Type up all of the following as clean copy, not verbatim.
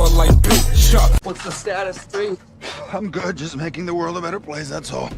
war like Bishop. What's the status, 3? I'm good, just making the world a better place, that's all.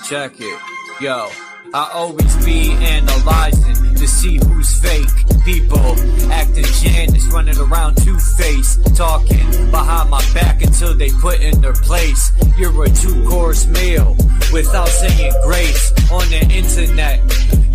Check it, yo. I always be analyzing to see who's fake. People acting Janice, running around two-faced, talking behind my back until they put in their place. You're a 2-course meal without saying grace on the internet.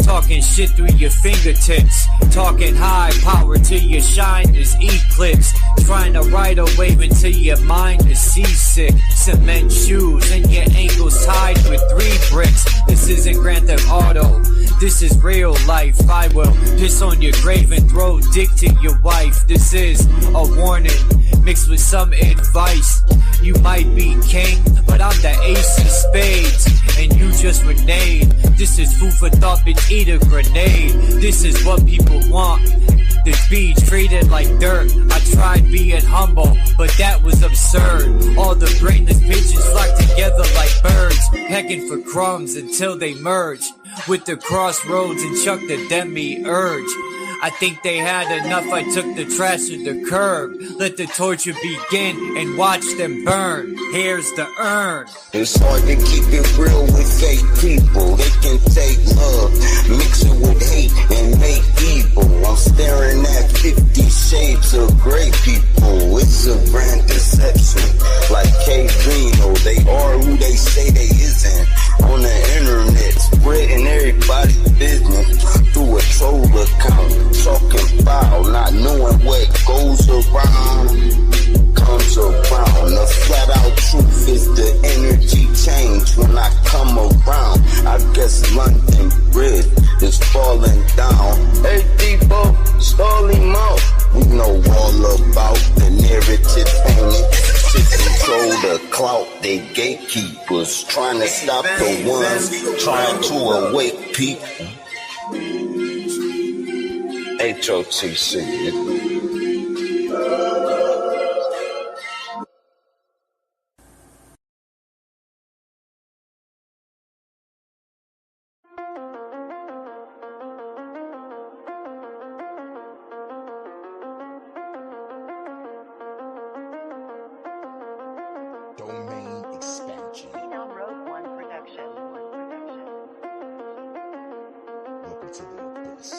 Talking shit through your fingertips, talking high power till your shine is eclipsed. Trying to ride a wave until your mind is seasick. Cement shoes and your ankles tied with 3 bricks. This isn't Grand Theft Auto, this is real life. I will piss on your grave and throw dick to your wife. This is a warning mixed with some advice. You might be king, but I'm the ace of spades, and you just reneged. This is food for thought, bitch, eat a grenade. This is what people want, to be treated like dirt. I tried being humble, but that was absurd. All the brainless pigeons flock together like birds, pecking for crumbs until they merge with the crossroads and chuck the demi-urge. I think they had enough, I took the trash to the curb. Let the torture begin and watch them burn. Here's the urn. It's hard to keep it real with fake people. They can take love, mix it with hate, and make evil. I'm staring at 50 shades of gray people. It's a grand deception, like K-Reno. They are who they say they isn't. On the internet, spreading everybody's business through a troll account. Talking foul, not knowing what goes around comes around. The flat out truth is the energy change when I come around. I guess London Bridge is falling down. Hey people, stall him out. We know all about the narrative painting. To control the clout, they gatekeepers trying to stop the ones trying to awake people. HOTC. Domain expansion. Road 1 production. Welcome to the abyss.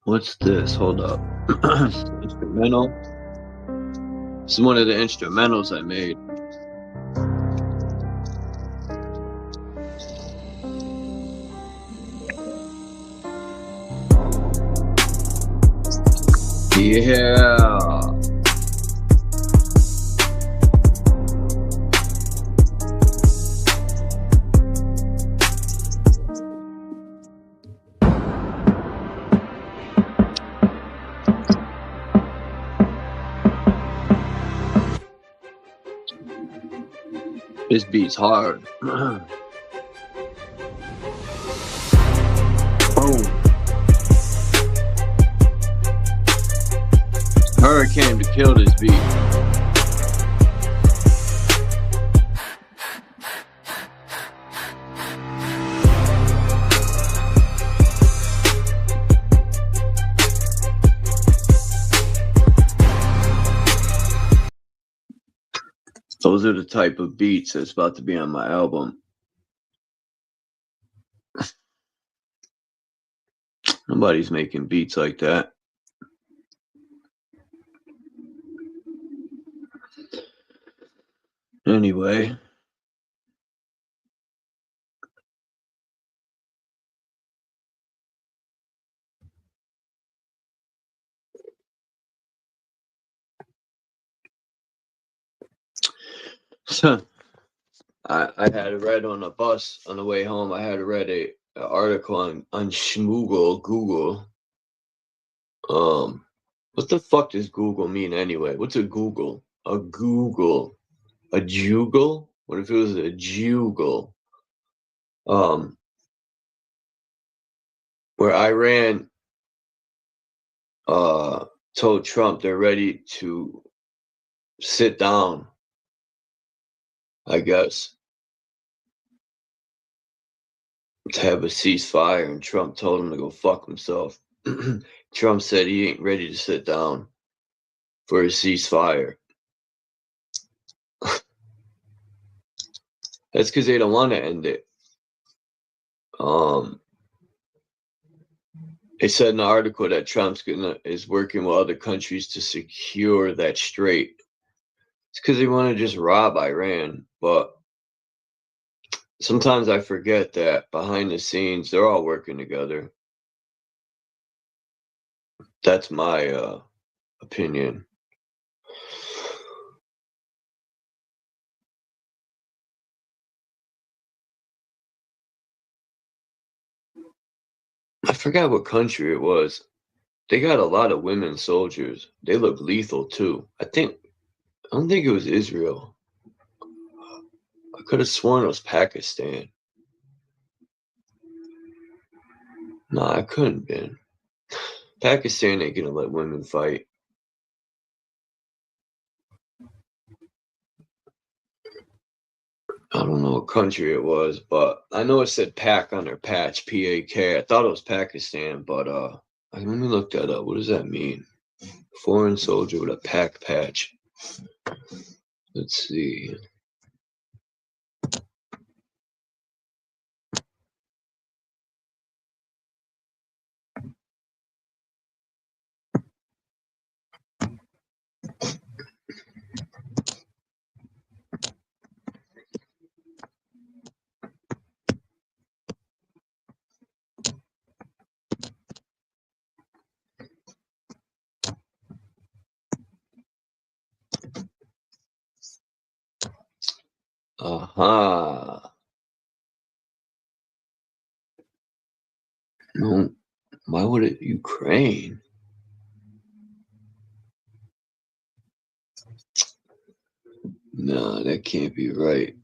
What's this? Hold up. Instrumental. This is one of the instrumentals I made. Yeah. This beat's hard. Boom. Hurricane to kill this beat. Those are the type of beats that's about to be on my album. Nobody's making beats like that. Anyway. So, I had read on a bus on the way home. I had read an article on Google. What the fuck does Google mean anyway? What's a Google? A Google, a jugal? What if it was a jugal? Where Iran told Trump they're ready to sit down, I guess, to have a ceasefire, and Trump told him to go fuck himself. Trump said he ain't ready to sit down for a ceasefire. That's because they don't want to end it. It said in the article that Trump's is working with other countries to secure that strait. It's because they want to just rob Iran, but sometimes I forget that behind the scenes they're all working together. That's my opinion. I forgot what country it was. They got a lot of women soldiers. They look lethal too. I don't think it was Israel. I could have sworn it was Pakistan. No, I couldn't have been. Pakistan ain't gonna let women fight. I don't know what country it was, but I know it said Pak on their patch, P-A-K. I thought it was Pakistan, but let me look that up. What does that mean? Foreign soldier with a Pak patch. Let's see. Aha. No, why would it Ukraine? No, that can't be right.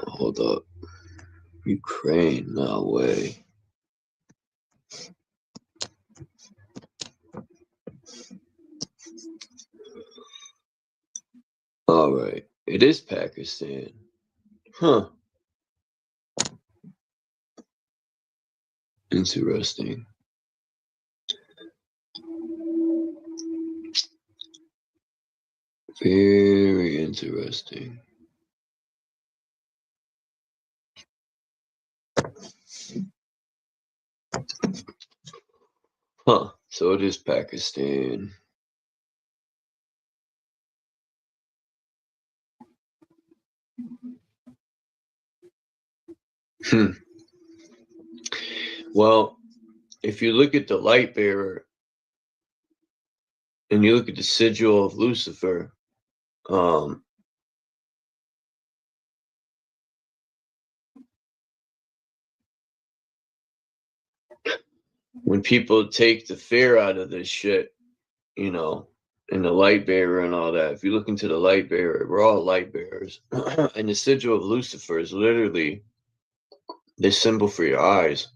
Hold up. Ukraine, no way. All right, it is Pakistan. Huh. Interesting. Very interesting. Huh. So it is Pakistan. Well, if you look at the light bearer and you look at the sigil of Lucifer, when people take the fear out of this shit, you know, and the light bearer and all that, if you look into the light bearer, we're all light bearers. And the sigil of Lucifer is literally the symbol for your eyes.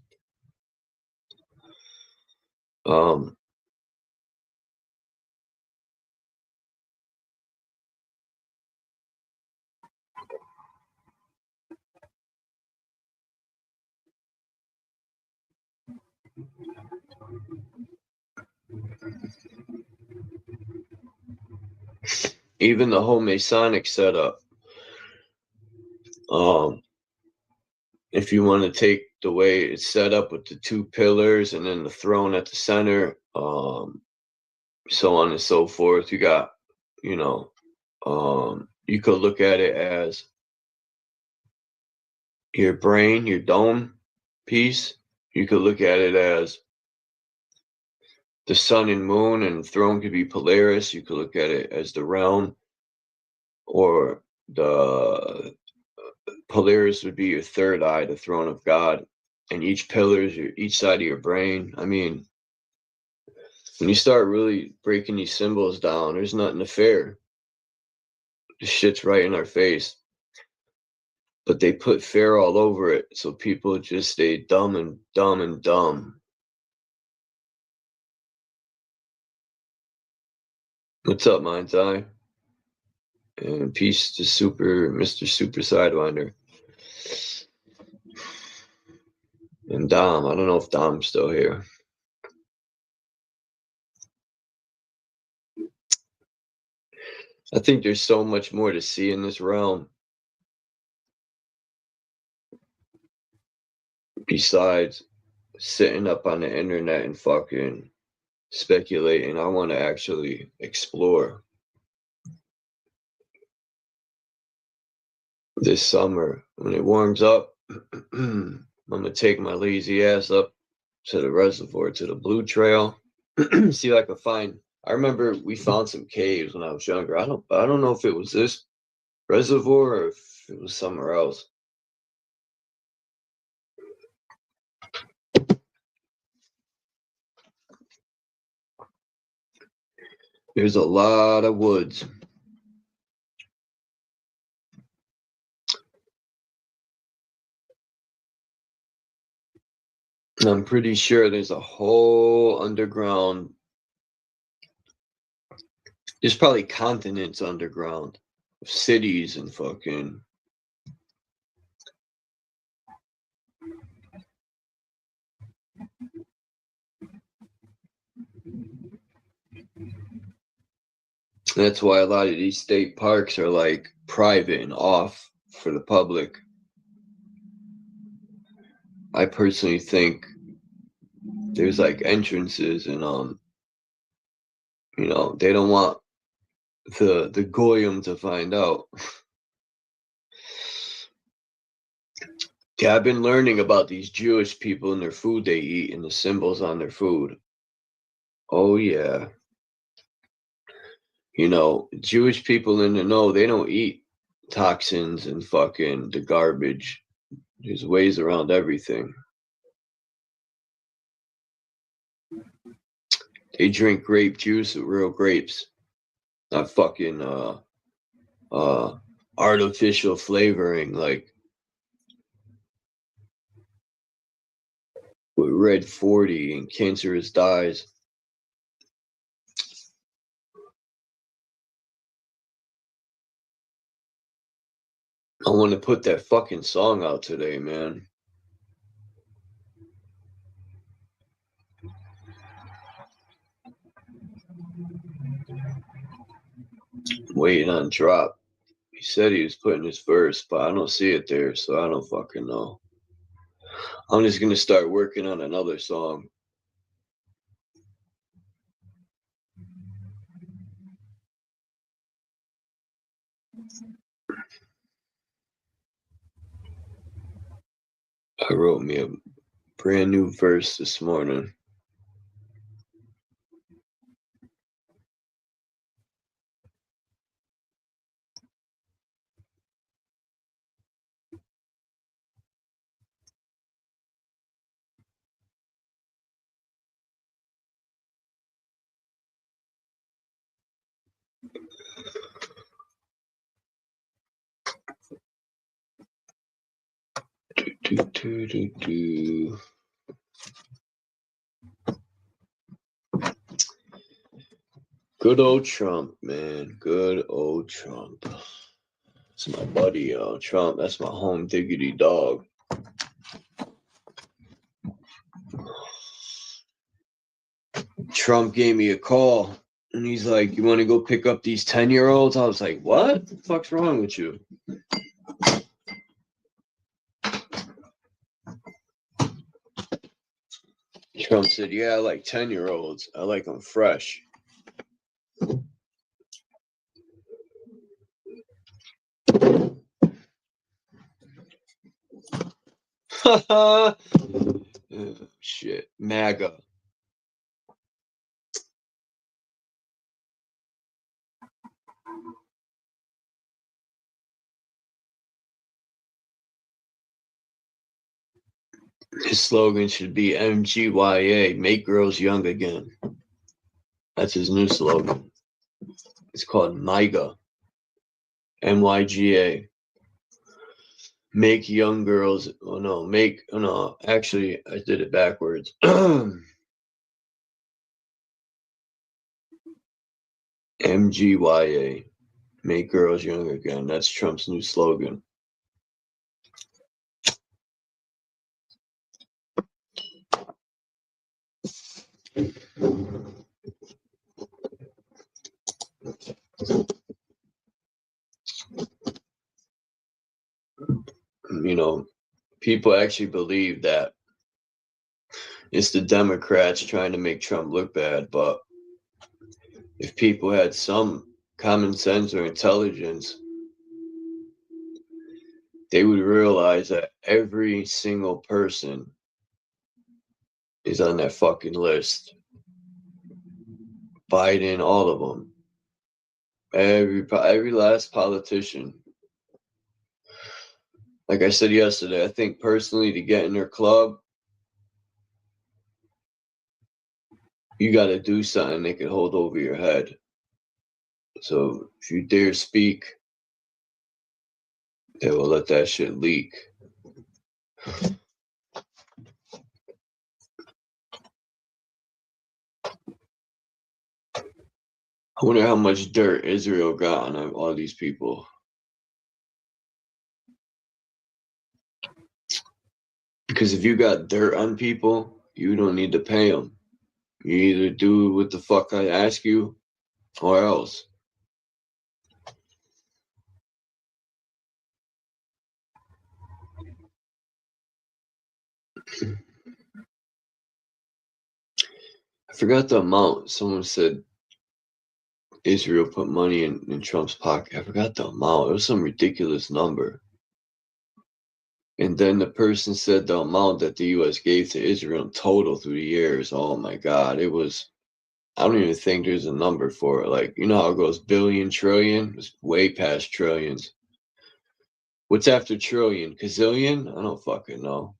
Even the whole Masonic setup, if you want to take the way it's set up with the two pillars and then the throne at the center, so on and so forth, you got, you know, you could look at it as your brain, your dome piece. You could look at it as the sun and moon, and the throne could be Polaris. You could look at it as the realm, or the Polaris would be your third eye, the throne of God, and each pillar is each side of your brain. I mean, when you start really breaking these symbols down, there's nothing to fear. This shit's right in our face. But they put fear all over it, so people just stay dumb and dumb and dumb. What's up, Mind's Eye? And peace to Mr. Super Sidewinder. And Dom. I don't know if Dom's still here. I think there's so much more to see in this realm. Besides sitting up on the internet and fucking speculating, I want to actually explore. This summer, when it warms up, I'm gonna take my lazy ass up to the reservoir, to the Blue Trail. See if I can find. I remember we found some caves when I was younger. I don't know if it was this reservoir or if it was somewhere else. There's a lot of woods. I'm pretty sure there's a whole underground. There's probably continents underground, cities and fucking. That's why a lot of these state parks are like private and off for the public. I personally think there's like entrances and you know, they don't want the goyim to find out. Yeah, I've been learning about these Jewish people and their food they eat and the symbols on their food. Oh yeah. You know, Jewish people in the know, they don't eat toxins and fucking the garbage. There's ways around everything. They drink grape juice with real grapes, not fucking artificial flavoring like with red 40 and cancerous dyes. I want to put that fucking song out today, man. Waiting on drop. He said he was putting his verse, but I don't see it there, so I don't fucking know. I'm just gonna start working on another song. I wrote me a brand new verse this morning. Good old Trump, man. Good old Trump. That's my buddy, Trump. That's my home diggity dog. Trump gave me a call, and he's like, "You want to go pick up these 10-year-olds?" I was like, "What the fuck's wrong with you?" Trump said, "Yeah, I like 10-year-olds. I like them fresh." Oh, shit, MAGA. His slogan should be MGYA, make girls young again. That's his new slogan. It's called MYGA. MYGA. Make young girls, actually, I did it backwards. MGYA. Make girls young again. That's Trump's new slogan. You know, people actually believe that it's the Democrats trying to make Trump look bad, but if people had some common sense or intelligence, they would realize that every single person is on that fucking list. Biden, all of them. Every last politician. Like I said yesterday, I think personally to get in their club, you got to do something they can hold over your head. So if you dare speak, they will let that shit leak. I wonder how much dirt Israel got on all these people. Because if you got dirt on people, you don't need to pay them. You either do what the fuck I ask you, or else. I forgot the amount. Someone said Israel put money in Trump's pocket. I forgot the amount. It was some ridiculous number. And then the person said the amount that the U.S. gave to Israel in total through the years. Oh my God. It was, I don't even think there's a number for it. Like, you know how it goes billion, trillion? It's way past trillions. What's after trillion? Gazillion? I don't fucking know.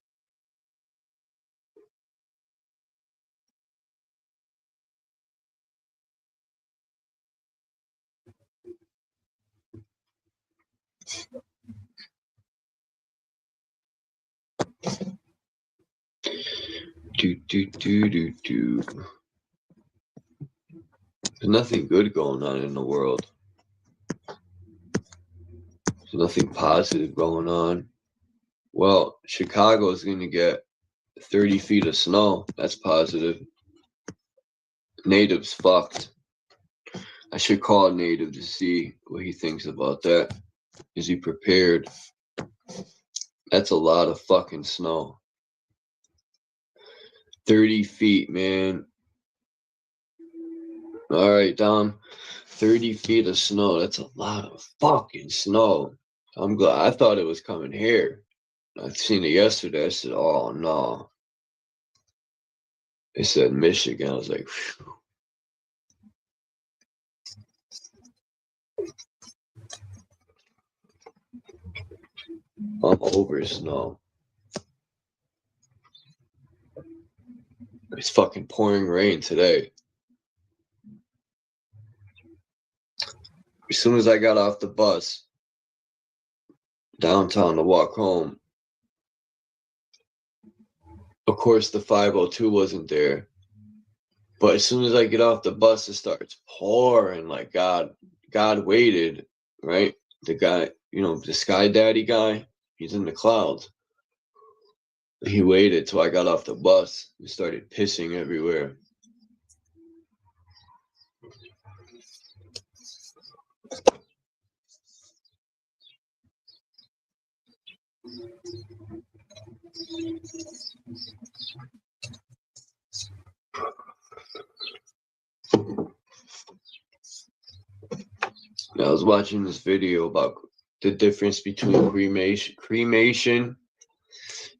There's nothing good going on in the world. There's nothing positive going on. Well, Chicago is going to get 30 feet of snow. That's positive. Native's fucked. I should call Native to see what he thinks about that. Is he prepared? That's a lot of fucking snow. 30 feet, man. All right, Dom. 30 feet of snow. That's a lot of fucking snow. I'm glad. I thought it was coming here. I seen it yesterday. I said, oh, no. It said Michigan. I was like, phew. I'm over snow. It's fucking pouring rain today. As soon as I got off the bus downtown to walk home, of course the 502 wasn't there. But as soon as I get off the bus, it starts pouring like God waited, right? The guy, the Sky Daddy guy, he's in the clouds. He waited till I got off the bus and started pissing everywhere. I was watching this video about the difference between cremation.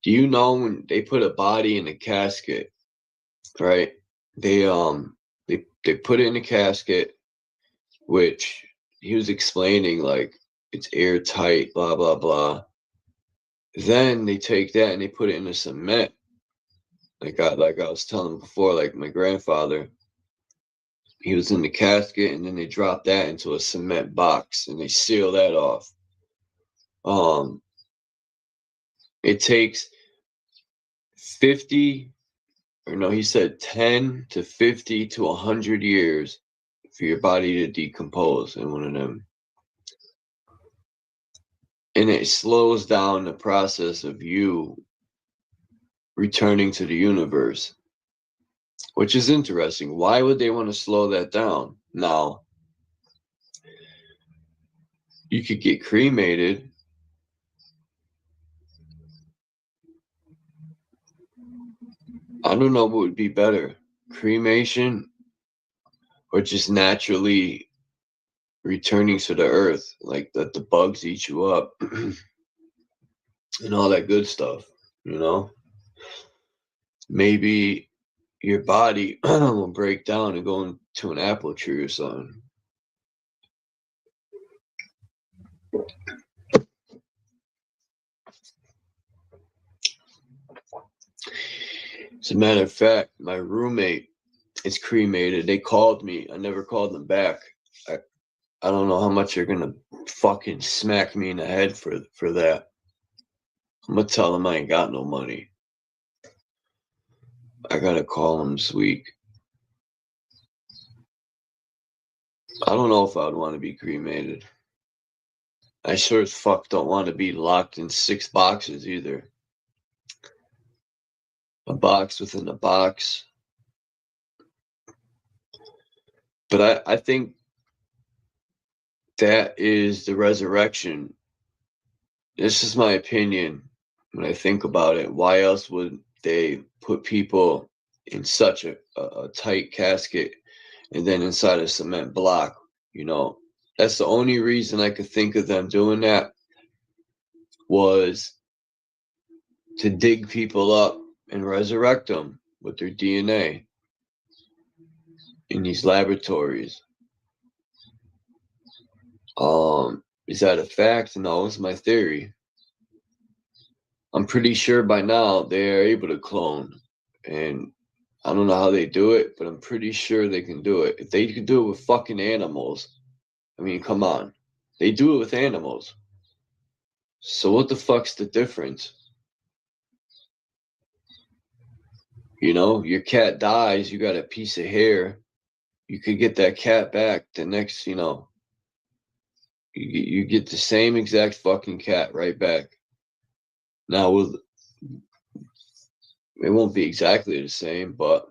Do you know when they put a body in a casket, right? They put it in a casket, which he was explaining like it's airtight, blah blah blah. Then they take that and they put it in a cement. Like I was telling before, like my grandfather, he was in the casket and then they drop that into a cement box and they seal that off. It takes 10 to 50 to 100 years for your body to decompose in one of them. And it slows down the process of you returning to the universe, which is interesting. Why would they want to slow that down? Now, you could get cremated. I don't know what would be better, cremation or just naturally returning to the earth, like that the bugs eat you up and all that good stuff, Maybe your body will break down and go into an apple tree or something. As a matter of fact, my roommate is cremated. They called me. I never called them back. I don't know how much they're gonna fucking smack me in the head for that. I'm gonna tell them I ain't got no money. I gotta call them this week. I don't know if I would want to be cremated. I sure as fuck don't want to be locked in 6 boxes either. A box within a box. But I think that is the resurrection. This is my opinion when I think about it. Why else would they put people in such a tight casket and then inside a cement block? That's the only reason I could think of them doing that, was to dig people up and resurrect them with their DNA in these laboratories. Is that a fact? No, it's my theory. I'm pretty sure by now they are able to clone, and I don't know how they do it, but I'm pretty sure they can do it. If they could do it with fucking animals, I mean, come on. They do it with animals. So what the fuck's the difference? Your cat dies, you got a piece of hair. You could get that cat back the next, you get the same exact fucking cat right back. Now, it won't be exactly the same, but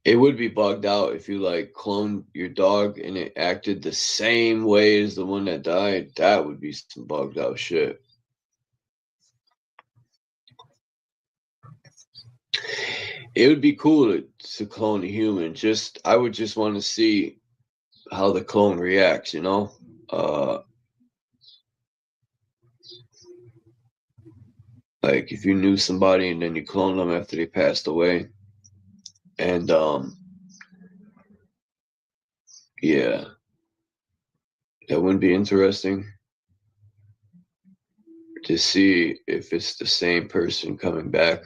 it would be bugged out if you cloned your dog and it acted the same way as the one that died. That would be some bugged out shit. It would be cool to clone a human. I would just want to see how the clone reacts, you know? Like if you knew somebody and then you clone them after they passed away. And yeah, that wouldn't be interesting to see if it's the same person coming back.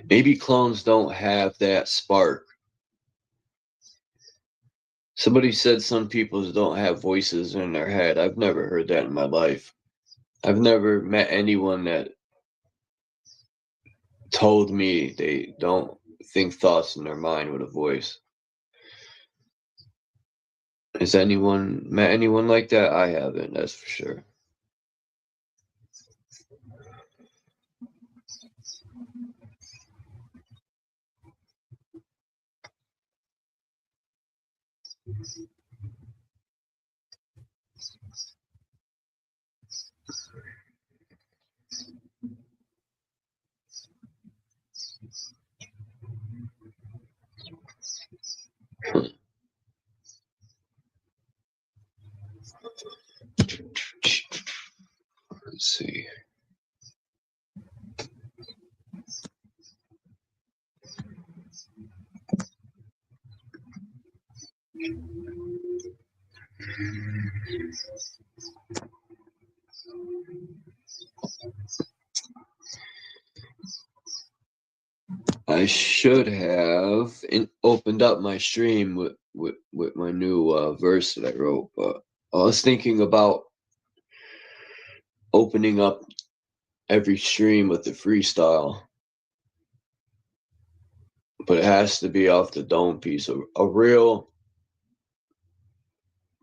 Maybe clones don't have that spark. Somebody said some people don't have voices in their head. I've never heard that in my life. I've never met anyone that told me they don't think thoughts in their mind with a voice. Has anyone met anyone like that? I haven't, that's for sure. Let's see. I should have opened up my stream with my new verse that I wrote, but I was thinking about opening up every stream with the freestyle, but it has to be off the dome piece. A real,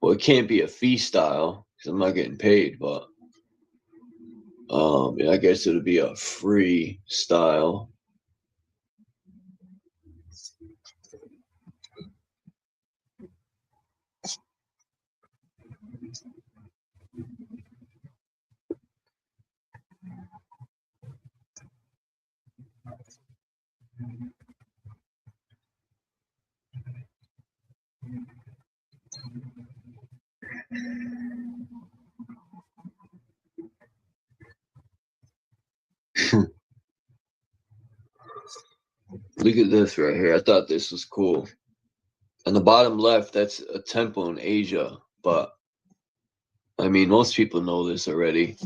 well, it can't be a fee style because I'm not getting paid, but I guess it would be a free style. Look at this right here. I thought this was cool. On the bottom left, that's a temple in Asia, but I mean, most people know this already.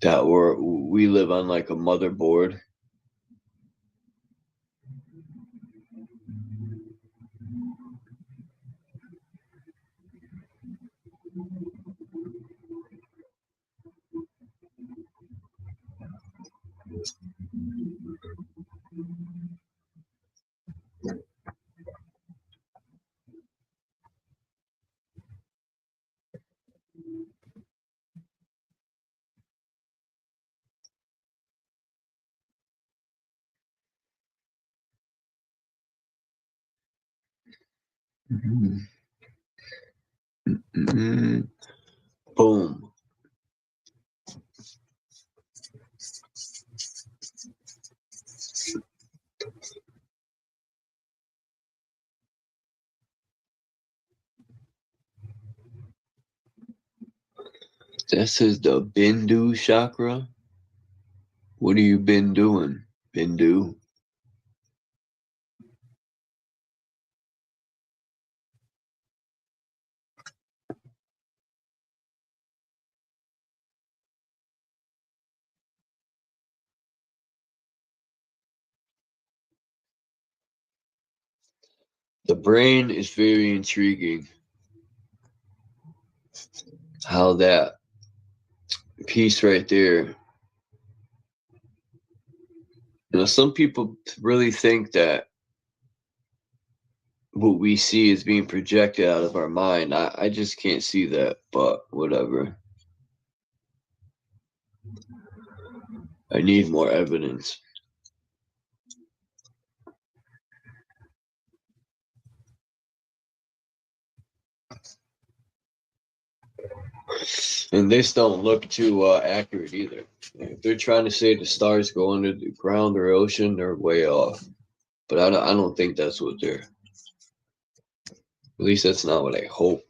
That we live on like a motherboard. Mm-hmm. Mm-hmm. Boom. This is the Bindu chakra. What have you been doing, Bindu? The brain is very intriguing. How that piece right there. Some people really think that what we see is being projected out of our mind. I just can't see that, but whatever. I need more evidence. And this don't look too accurate either. If they're trying to say the stars go under the ground or ocean, they're way off. But I don't think that's what they're. At least that's not what I hope.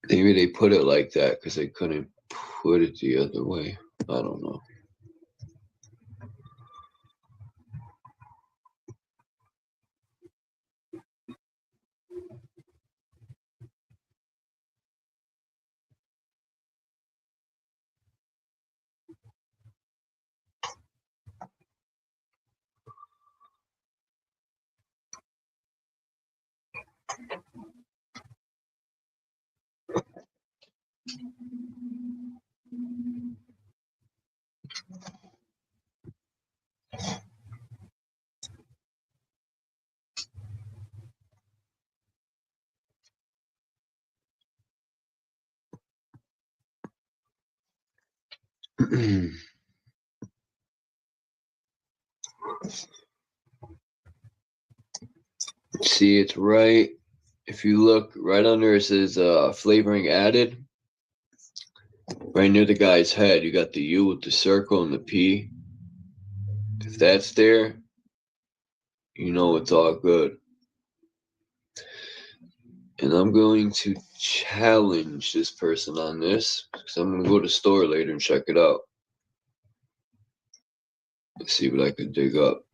Maybe they put it like that because they couldn't put it the other way. I don't know. See, it's right. If you look right under, it says flavoring added. Right near the guy's head, you got the U with the circle and the P. If that's there, you know it's all good. And I'm going to challenge this person on this because I'm going to go to the store later and check it out. Let's see what I can dig up.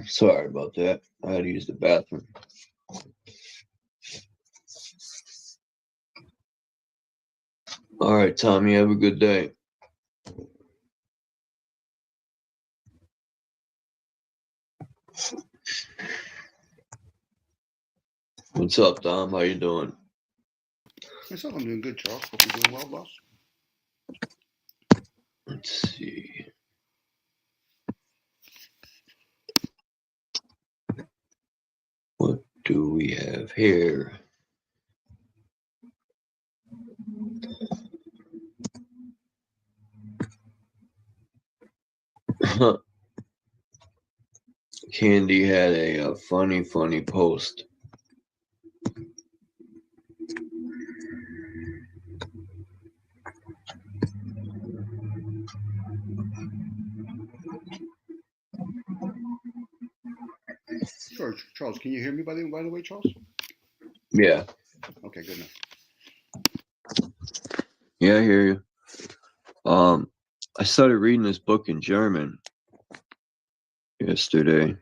Sorry about that. I had to use the bathroom. All right, Tommy, have a good day. What's up, Dom? How you doing? Myself, I'm doing good, Charles. Hope you're doing well, boss. Let's see. What do we have here? Candy had a funny post. Sure, Charles. Can you hear me by the way, Charles? Yeah. Okay, good enough. Yeah, I hear you. I started reading this book in German yesterday.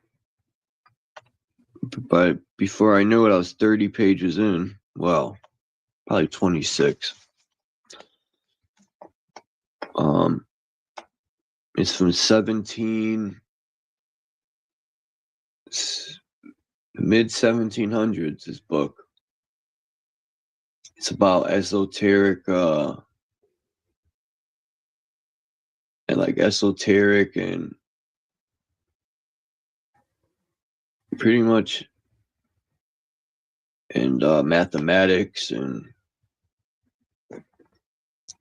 But before I knew it, I was 30 pages in. Well, probably 26. It's from mid 1700s, this book. It's about esoteric and pretty much and mathematics, and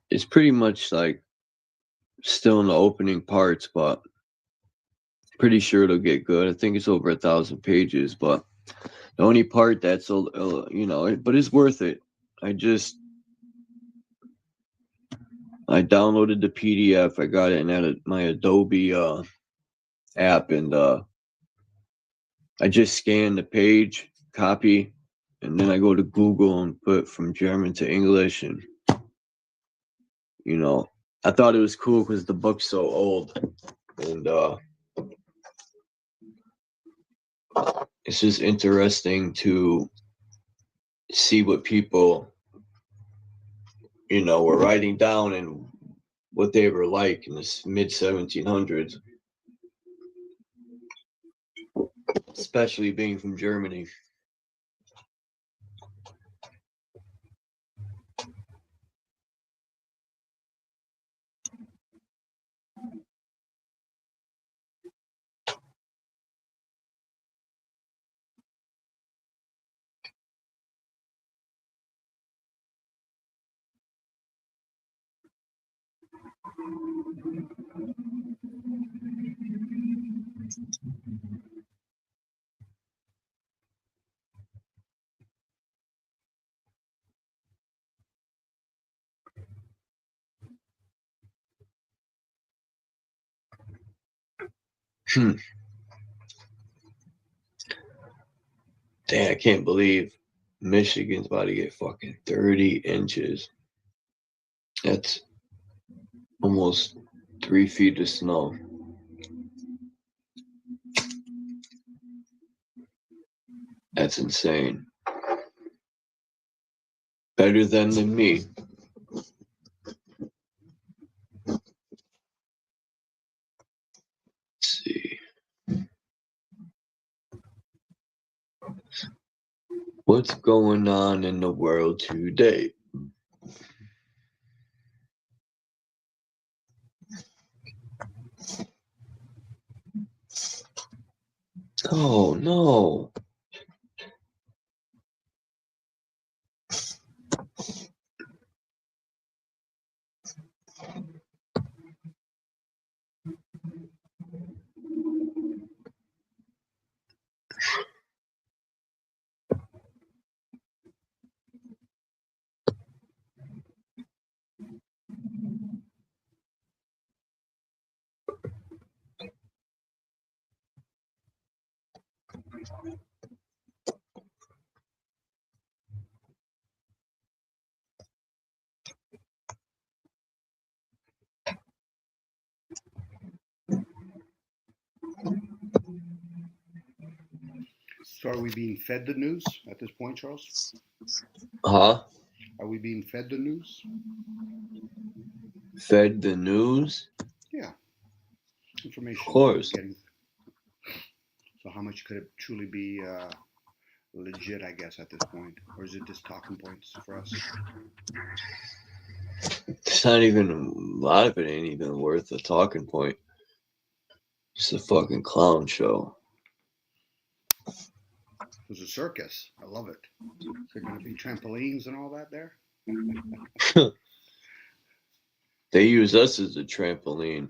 it's pretty much like still in the opening parts, but pretty sure it'll get good. I think it's over 1,000 pages, but the only part that's but it's worth it. I downloaded the PDF. I got it in my Adobe app, and I just scan the page, copy, and then I go to Google and put from German to English. And I thought it was cool because the book's so old, and it's just interesting to see what people were writing down and what they were like in the mid 1700s, especially being from Germany. Dang, I can't believe Michigan's about to get fucking 30 inches. That's almost 3 feet of snow. That's insane. Better than me. Let's see. What's going on in the world today? Oh no. So are we being fed the news at this point, Charles? Huh? Are we being fed the news? Fed the news? Yeah. Information. Of course. So how much could it truly be legit, I guess, at this point? Or is it just talking points for us? It's not even, a lot of it ain't even worth a talking point. It's a fucking clown show. It was a circus. I love it. Is there going to be trampolines and all that there? They use us as a trampoline.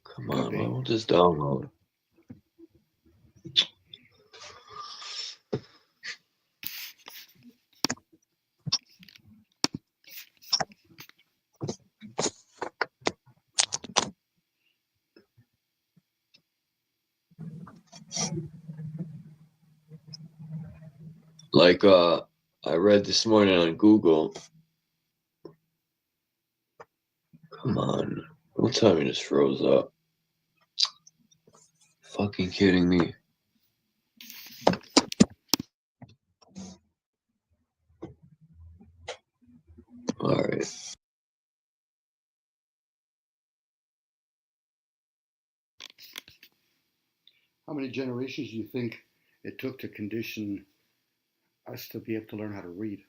Come Could on, be. why won't this download? Like I read this morning on Google. Come on. Don't tell me this froze up. Fucking kidding me. Alright. How many generations do you think it took to condition us to be able to learn how to read?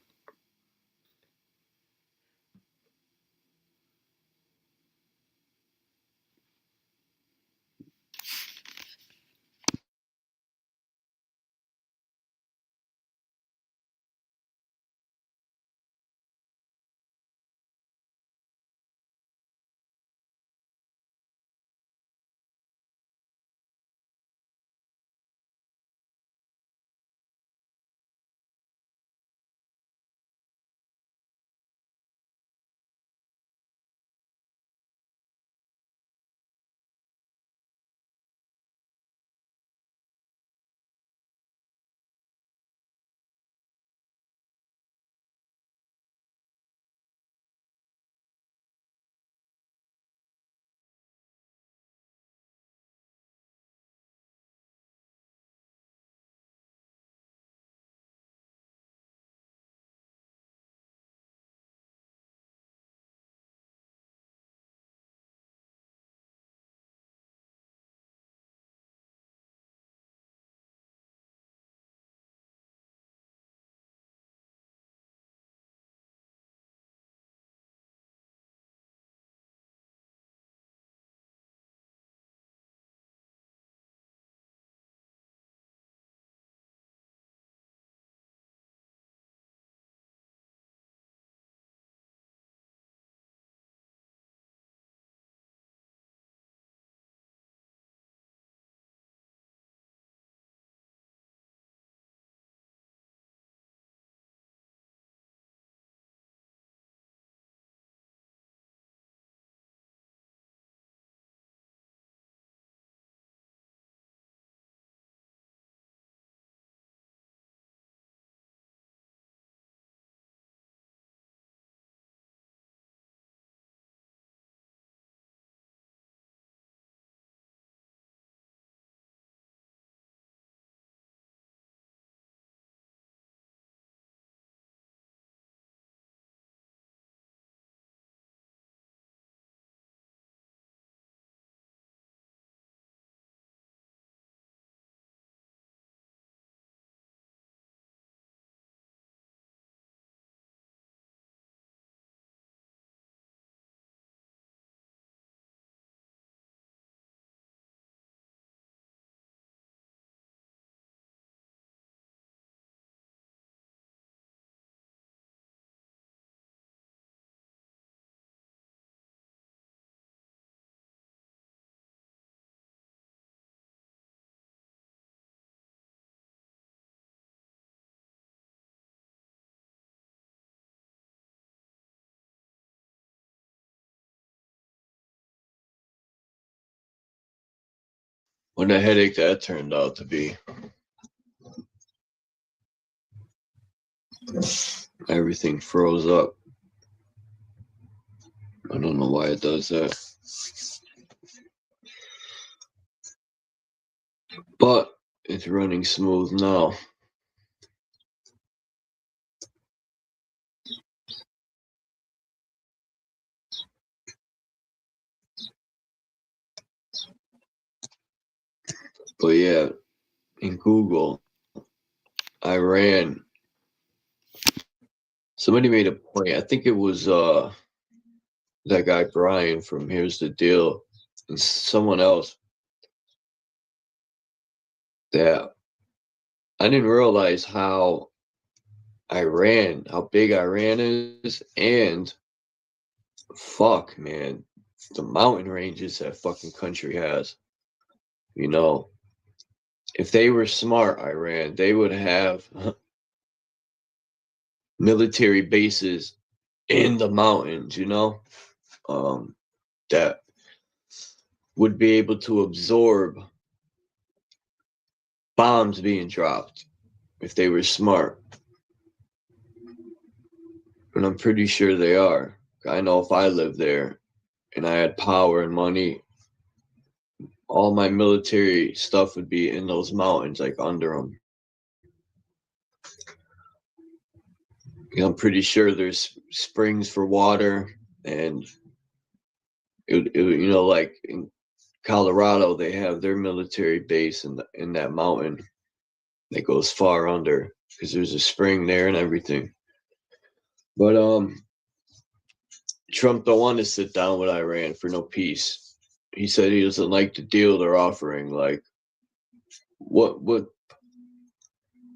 What a headache that turned out to be. Everything froze up. I don't know why it does that. But it's running smooth now. But yeah, in Google, Iran, somebody made a point. I think it was that guy Brian from Here's the Deal, and someone else, that I didn't realize how big Iran is, and fuck, man, the mountain ranges that fucking country has. You know, if they were smart, Iran, they would have military bases in the mountains, you know, that would be able to absorb bombs being dropped if they were smart. And I'm pretty sure they are. I know if I lived there and I had power and money, all my military stuff would be in those mountains, like under them. You know, I'm pretty sure there's springs for water, and you know, like in Colorado, they have their military base in that mountain that goes far under, because there's a spring there and everything. But Trump don't want to sit down with Iran for no peace. He said he doesn't like the deal they're offering. Like, what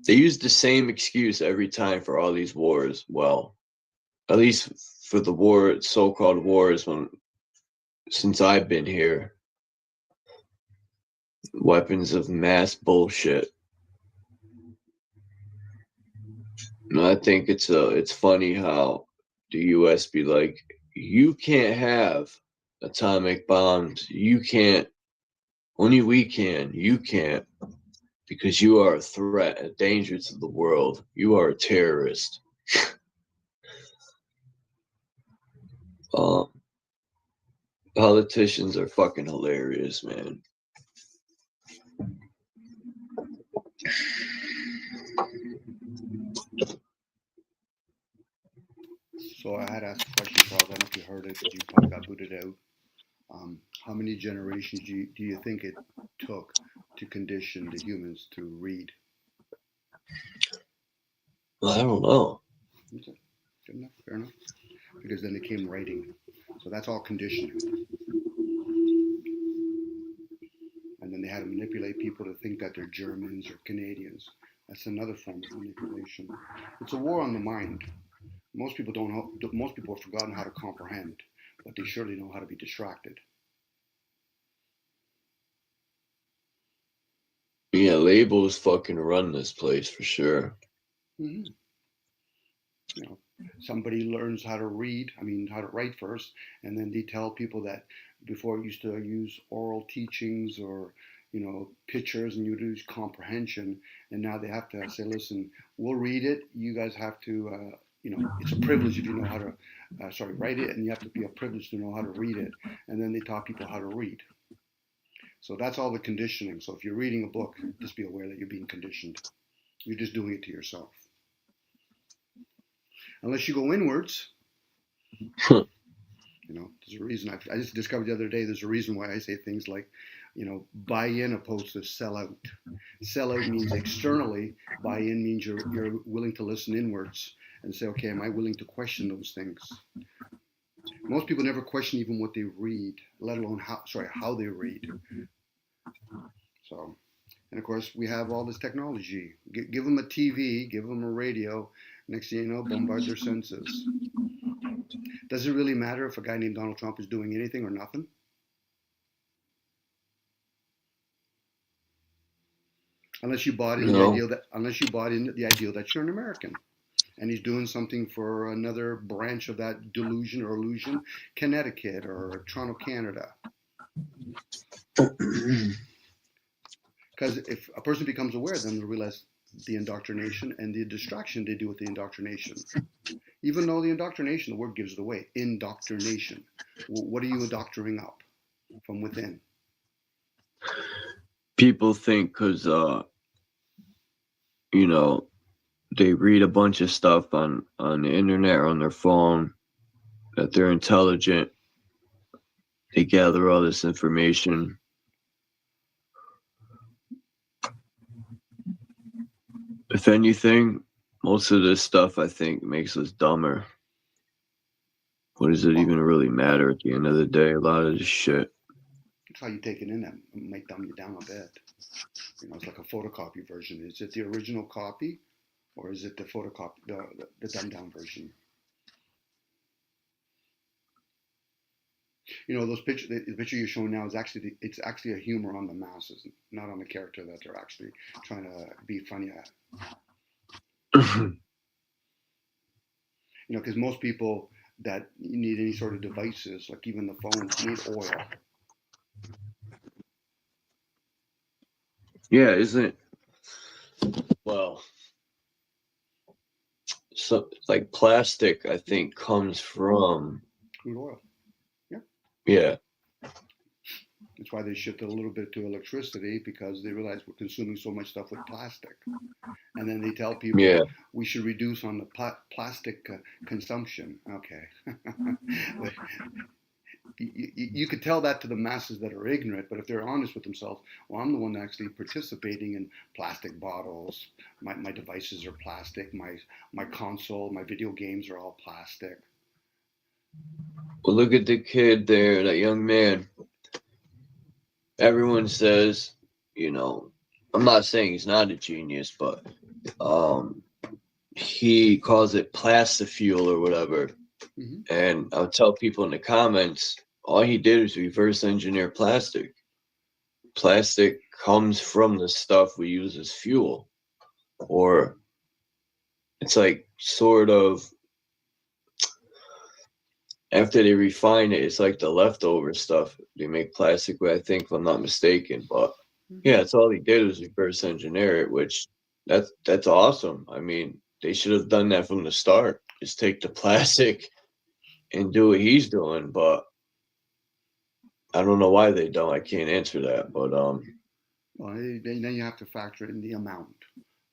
they use the same excuse every time for all these wars. Well, at least for the so-called wars, since I've been here, weapons of mass bullshit. And I think it's funny how the U.S. be like, you can't have atomic bombs. You can't. Only we can. You can't. Because you are a threat, a danger to the world. You are a terrorist. Politicians are fucking hilarious, man. So I had asked a question, Charles. I don't know if you heard it, but you probably got booted out. How many generations do you think it took to condition the humans to read? Well, I don't know. Okay. Good enough, fair enough. Because then it came writing. So that's all conditioning. And then they had to manipulate people to think that they're Germans or Canadians. That's another form of manipulation. It's a war on the mind. Most people have forgotten how to comprehend, but they surely know how to be distracted. Yeah, labels fucking run this place for sure. Mm-hmm. You know, somebody learns how to write first, and then they tell people that before it used to use oral teachings or, you know, pictures, and you use comprehension, and now they have to say, listen, we'll read it. You guys have to, you know, it's a privilege if you know how to, write it, and you have to be a privilege to know how to read it. And then they taught people how to read. So that's all the conditioning. So if you're reading a book, just be aware that you're being conditioned. You're just doing it to yourself. Unless you go inwards, you know, there's a reason. I just discovered the other day, there's a reason why I say things like, you know, buy in opposed to sell out. Sell out means externally. Buy in means you're willing to listen inwards and say, okay, am I willing to question those things? Most people never question even what they read, let alone how they read. So, and of course, we have all this technology. Give them a TV, give them a radio. Next thing you know, bombard their senses. Does it really matter if a guy named Donald Trump is doing anything or nothing? Unless you bought in the ideal that you're an American, and he's doing something for another branch of that delusion or illusion, Connecticut or Toronto, Canada. Because if a person becomes aware, then they'll realize the indoctrination and the distraction they do with the indoctrination. Even though the indoctrination, the word gives it away. Indoctrination. What are you indoctrinating up from within? People think because, you know, they read a bunch of stuff on the internet or on their phone that they're intelligent. They gather all this information. If anything, most of this stuff, I think, makes us dumber. What does it even really matter at the end of the day? A lot of this shit. It's how you take it in and might dumb you down a bit. You know, it's like a photocopy version. Is it the original copy, or is it the photocopy, the dumbed down version? You know, those pictures. The picture you're showing now is actually it's actually a humor on the masses, not on the character that they're actually trying to be funny at. You know, because most people that need any sort of devices, like even the phones, need oil. Yeah, isn't well, so like plastic, I think, comes from Crude oil. Yeah. Yeah. That's why they shifted a little bit to electricity, because they realize we're consuming so much stuff with plastic. And then they tell people we should reduce on the plastic consumption. Okay. You could tell that to the masses that are ignorant, but if they're honest with themselves, well, I'm the one actually participating in plastic bottles. My devices are plastic. My console, my video games are all plastic. Well, look at the kid there, that young man. Everyone says, you know, I'm not saying he's not a genius, but he calls it plastifuel or whatever. Mm-hmm. And I'll tell people in the comments, all he did was reverse engineer plastic. Plastic comes from the stuff we use as fuel. Or it's like sort of, after they refine it, it's like the leftover stuff they make plastic with, I think, if I'm not mistaken. But yeah, that's all he did was reverse engineer it, which that's awesome. I mean, they should have done that from the start. Just take the plastic and do what he's doing. But I don't know why they don't. I can't answer that. But well, then you have to factor in the amount.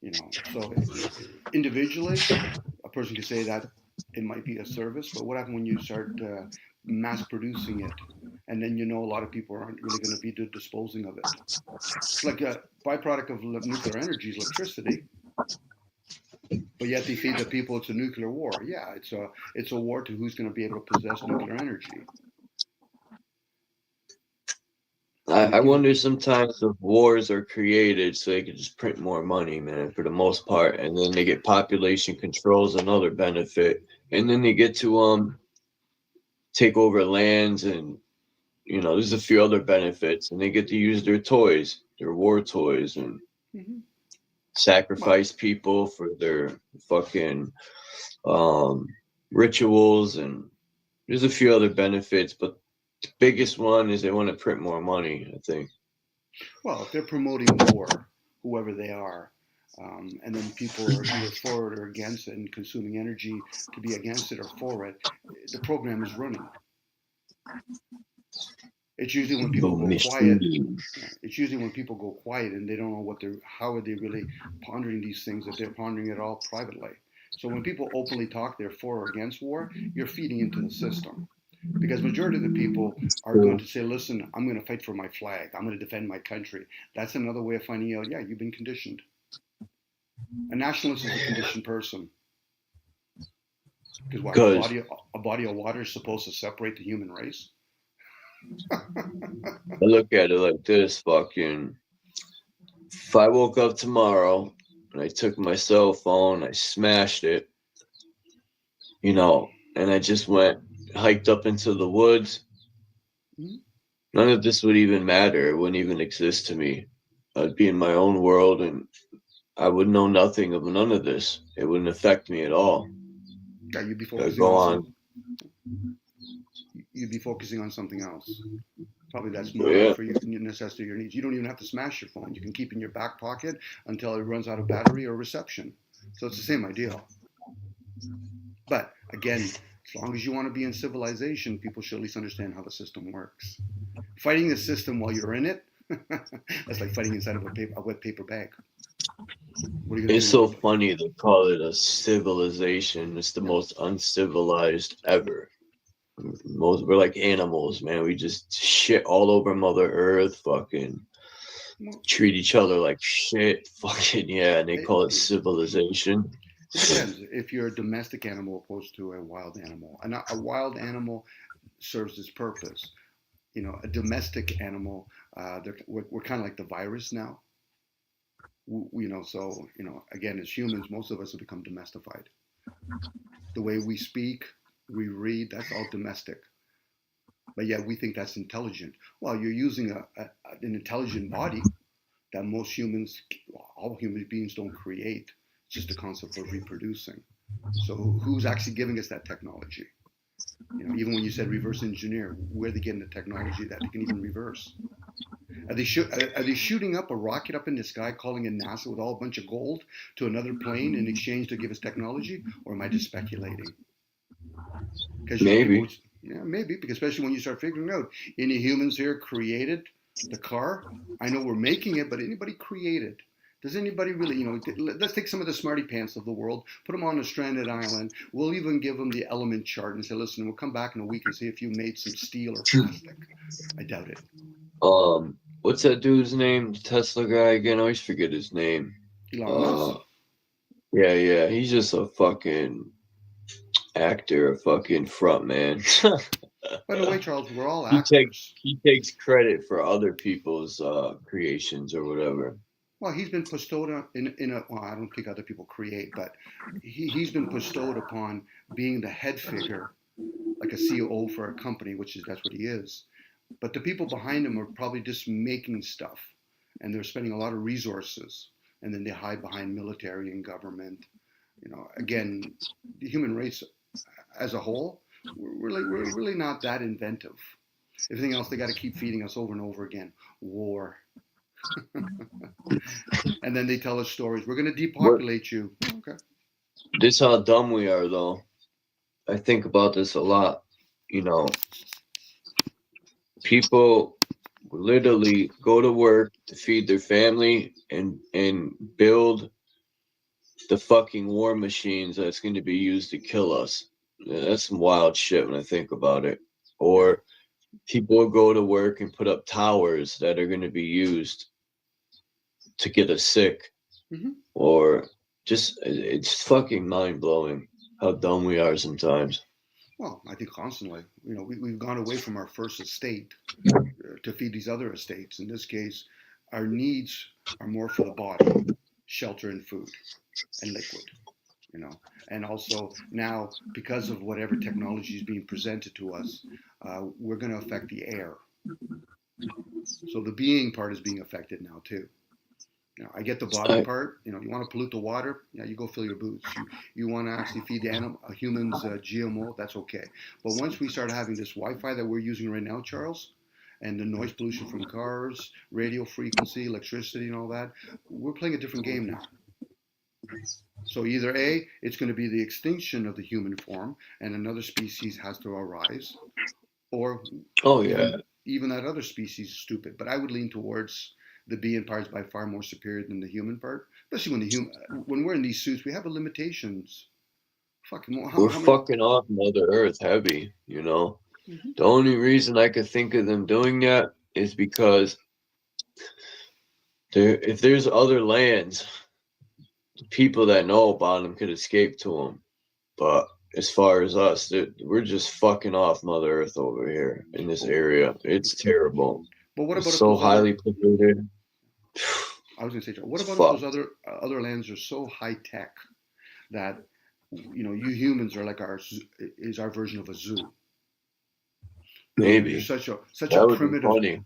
You know, so individually, a person could say that it might be a service, but what happens when you start mass producing it, and then you know a lot of people aren't really going to be disposing of it? It's like a byproduct of nuclear energy is electricity, but yet they feed the people it's a nuclear war. Yeah, it's a war to who's going to be able to possess nuclear energy. I wonder sometimes if wars are created so they can just print more money, man, for the most part, and then they get population controls, another benefit, and then they get to take over lands, and you know there's a few other benefits, and they get to use their toys, their war toys, and sacrifice people for their fucking rituals, and there's a few other benefits, but the biggest one is they want to print more money, I think. Well, if they're promoting war, whoever they are, and then people are either for it or against it and consuming energy to be against it or for it, the program is running. It's usually when people go quiet. It's usually when people go quiet and they don't know how are they really pondering these things, if they're pondering it all privately. So when people openly talk they're for or against war, you're feeding into the system. Because majority of the people are going to say, listen, I'm going to fight for my flag. I'm going to defend my country. That's another way of finding out, yeah, you've been conditioned. A nationalist is a conditioned person. Because what, a body of water is supposed to separate the human race? I look at it like this, fucking, if I woke up tomorrow and I took my cell phone, I smashed it, you know, and I just hiked up into the woods, none of this would even matter. It wouldn't even exist to me. I'd be in my own world and I would know nothing of none of this. It wouldn't affect me at all. Yeah, you'd be focusing on something else. Probably that's more for your necessity, your needs. You don't even have to smash your phone. You can keep it in your back pocket until it runs out of battery or reception. So it's the same idea. But again, as long as you want to be in civilization, people should at least understand how the system works. Fighting the system while you're in it, that's like fighting inside of a wet paper bag. What are you gonna It's do? so funny they call it a civilization. It's the most uncivilized ever. We're like animals, man. We just shit all over Mother Earth, fucking treat each other like shit, fucking yeah, and they call it civilization. It depends if you're a domestic animal opposed to a wild animal. And a wild animal serves its purpose. You know, a domestic animal, we're kind of like the virus now. You know, so, you know, again, as humans, most of us have become domestified. The way we speak, we read, that's all domestic. But yet we think that's intelligent. Well, you're using an intelligent body that most humans, all human beings don't create. It's just a concept of reproducing. So who's actually giving us that technology? You know, even when you said reverse engineer, where are they getting the technology that they can even reverse? Are they shooting up a rocket up in the sky, calling it NASA with all a bunch of gold to another plane in exchange to give us technology? Or am I just speculating? Maybe. Maybe, because especially when you start figuring out any humans here created the car. I know we're making it, but anybody created? Does anybody really, you know, let's take some of the smarty pants of the world, put them on a stranded island. We'll even give them the element chart and say, listen, we'll come back in a week and see if you made some steel or plastic. I doubt it. What's that dude's name? The Tesla guy again? I always forget his name. Elon Musk. Yeah. He's just a fucking actor, a fucking front man. By the way, Charles, we're all actors. He takes credit for other people's creations or whatever. Well, he's been bestowed well, I don't think other people create, but he's been bestowed upon being the head figure, like a CEO for a company, that's what he is. But the people behind him are probably just making stuff, and they're spending a lot of resources, and then they hide behind military and government. You know, again, the human race as a whole, we're really not that inventive. Everything else, they got to keep feeding us over and over again. War. And then they tell us stories. We're going to depopulate you. Okay. This how dumb we are, though. I think about this a lot. You know, people literally go to work to feed their family and build the fucking war machines that's going to be used to kill us. That's some wild shit when I think about it. Or people will go to work and put up towers that are going to be used to get us sick. Mm-hmm. Or just, it's fucking mind-blowing how dumb we are sometimes. Well, I think constantly. You know, we've gone away from our first estate to feed these other estates. In this case, our needs are more for the body, shelter and food and liquid, you know. And also now, because of whatever technology is being presented to us, we're going to affect the air. So the being part is being affected now too. You know, I get the body part. You know, you want to pollute the water? Yeah, you go fill your boots. You want to actually feed the humans GMO? That's okay. But once we start having this Wi-Fi that we're using right now, Charles, and the noise pollution from cars, radio frequency, electricity, and all that, we're playing a different game now. So either A, it's going to be the extinction of the human form, and another species has to arise, or even that other species is stupid. But I would lean towards the being part is by far more superior than the human part, especially when we're in these suits, we have limitations. We're fucking off Mother Earth heavy, you know. Mm-hmm. The only reason I could think of them doing that is because if there's other lands, the people that know about them could escape to them. But as far as us, we're just fucking off Mother Earth over here in this area. It's terrible. But what about so highly polluted? I was going to say, what about if those other lands are so high tech that, you know, you humans are like our version of a zoo? Maybe. You're such a primitive,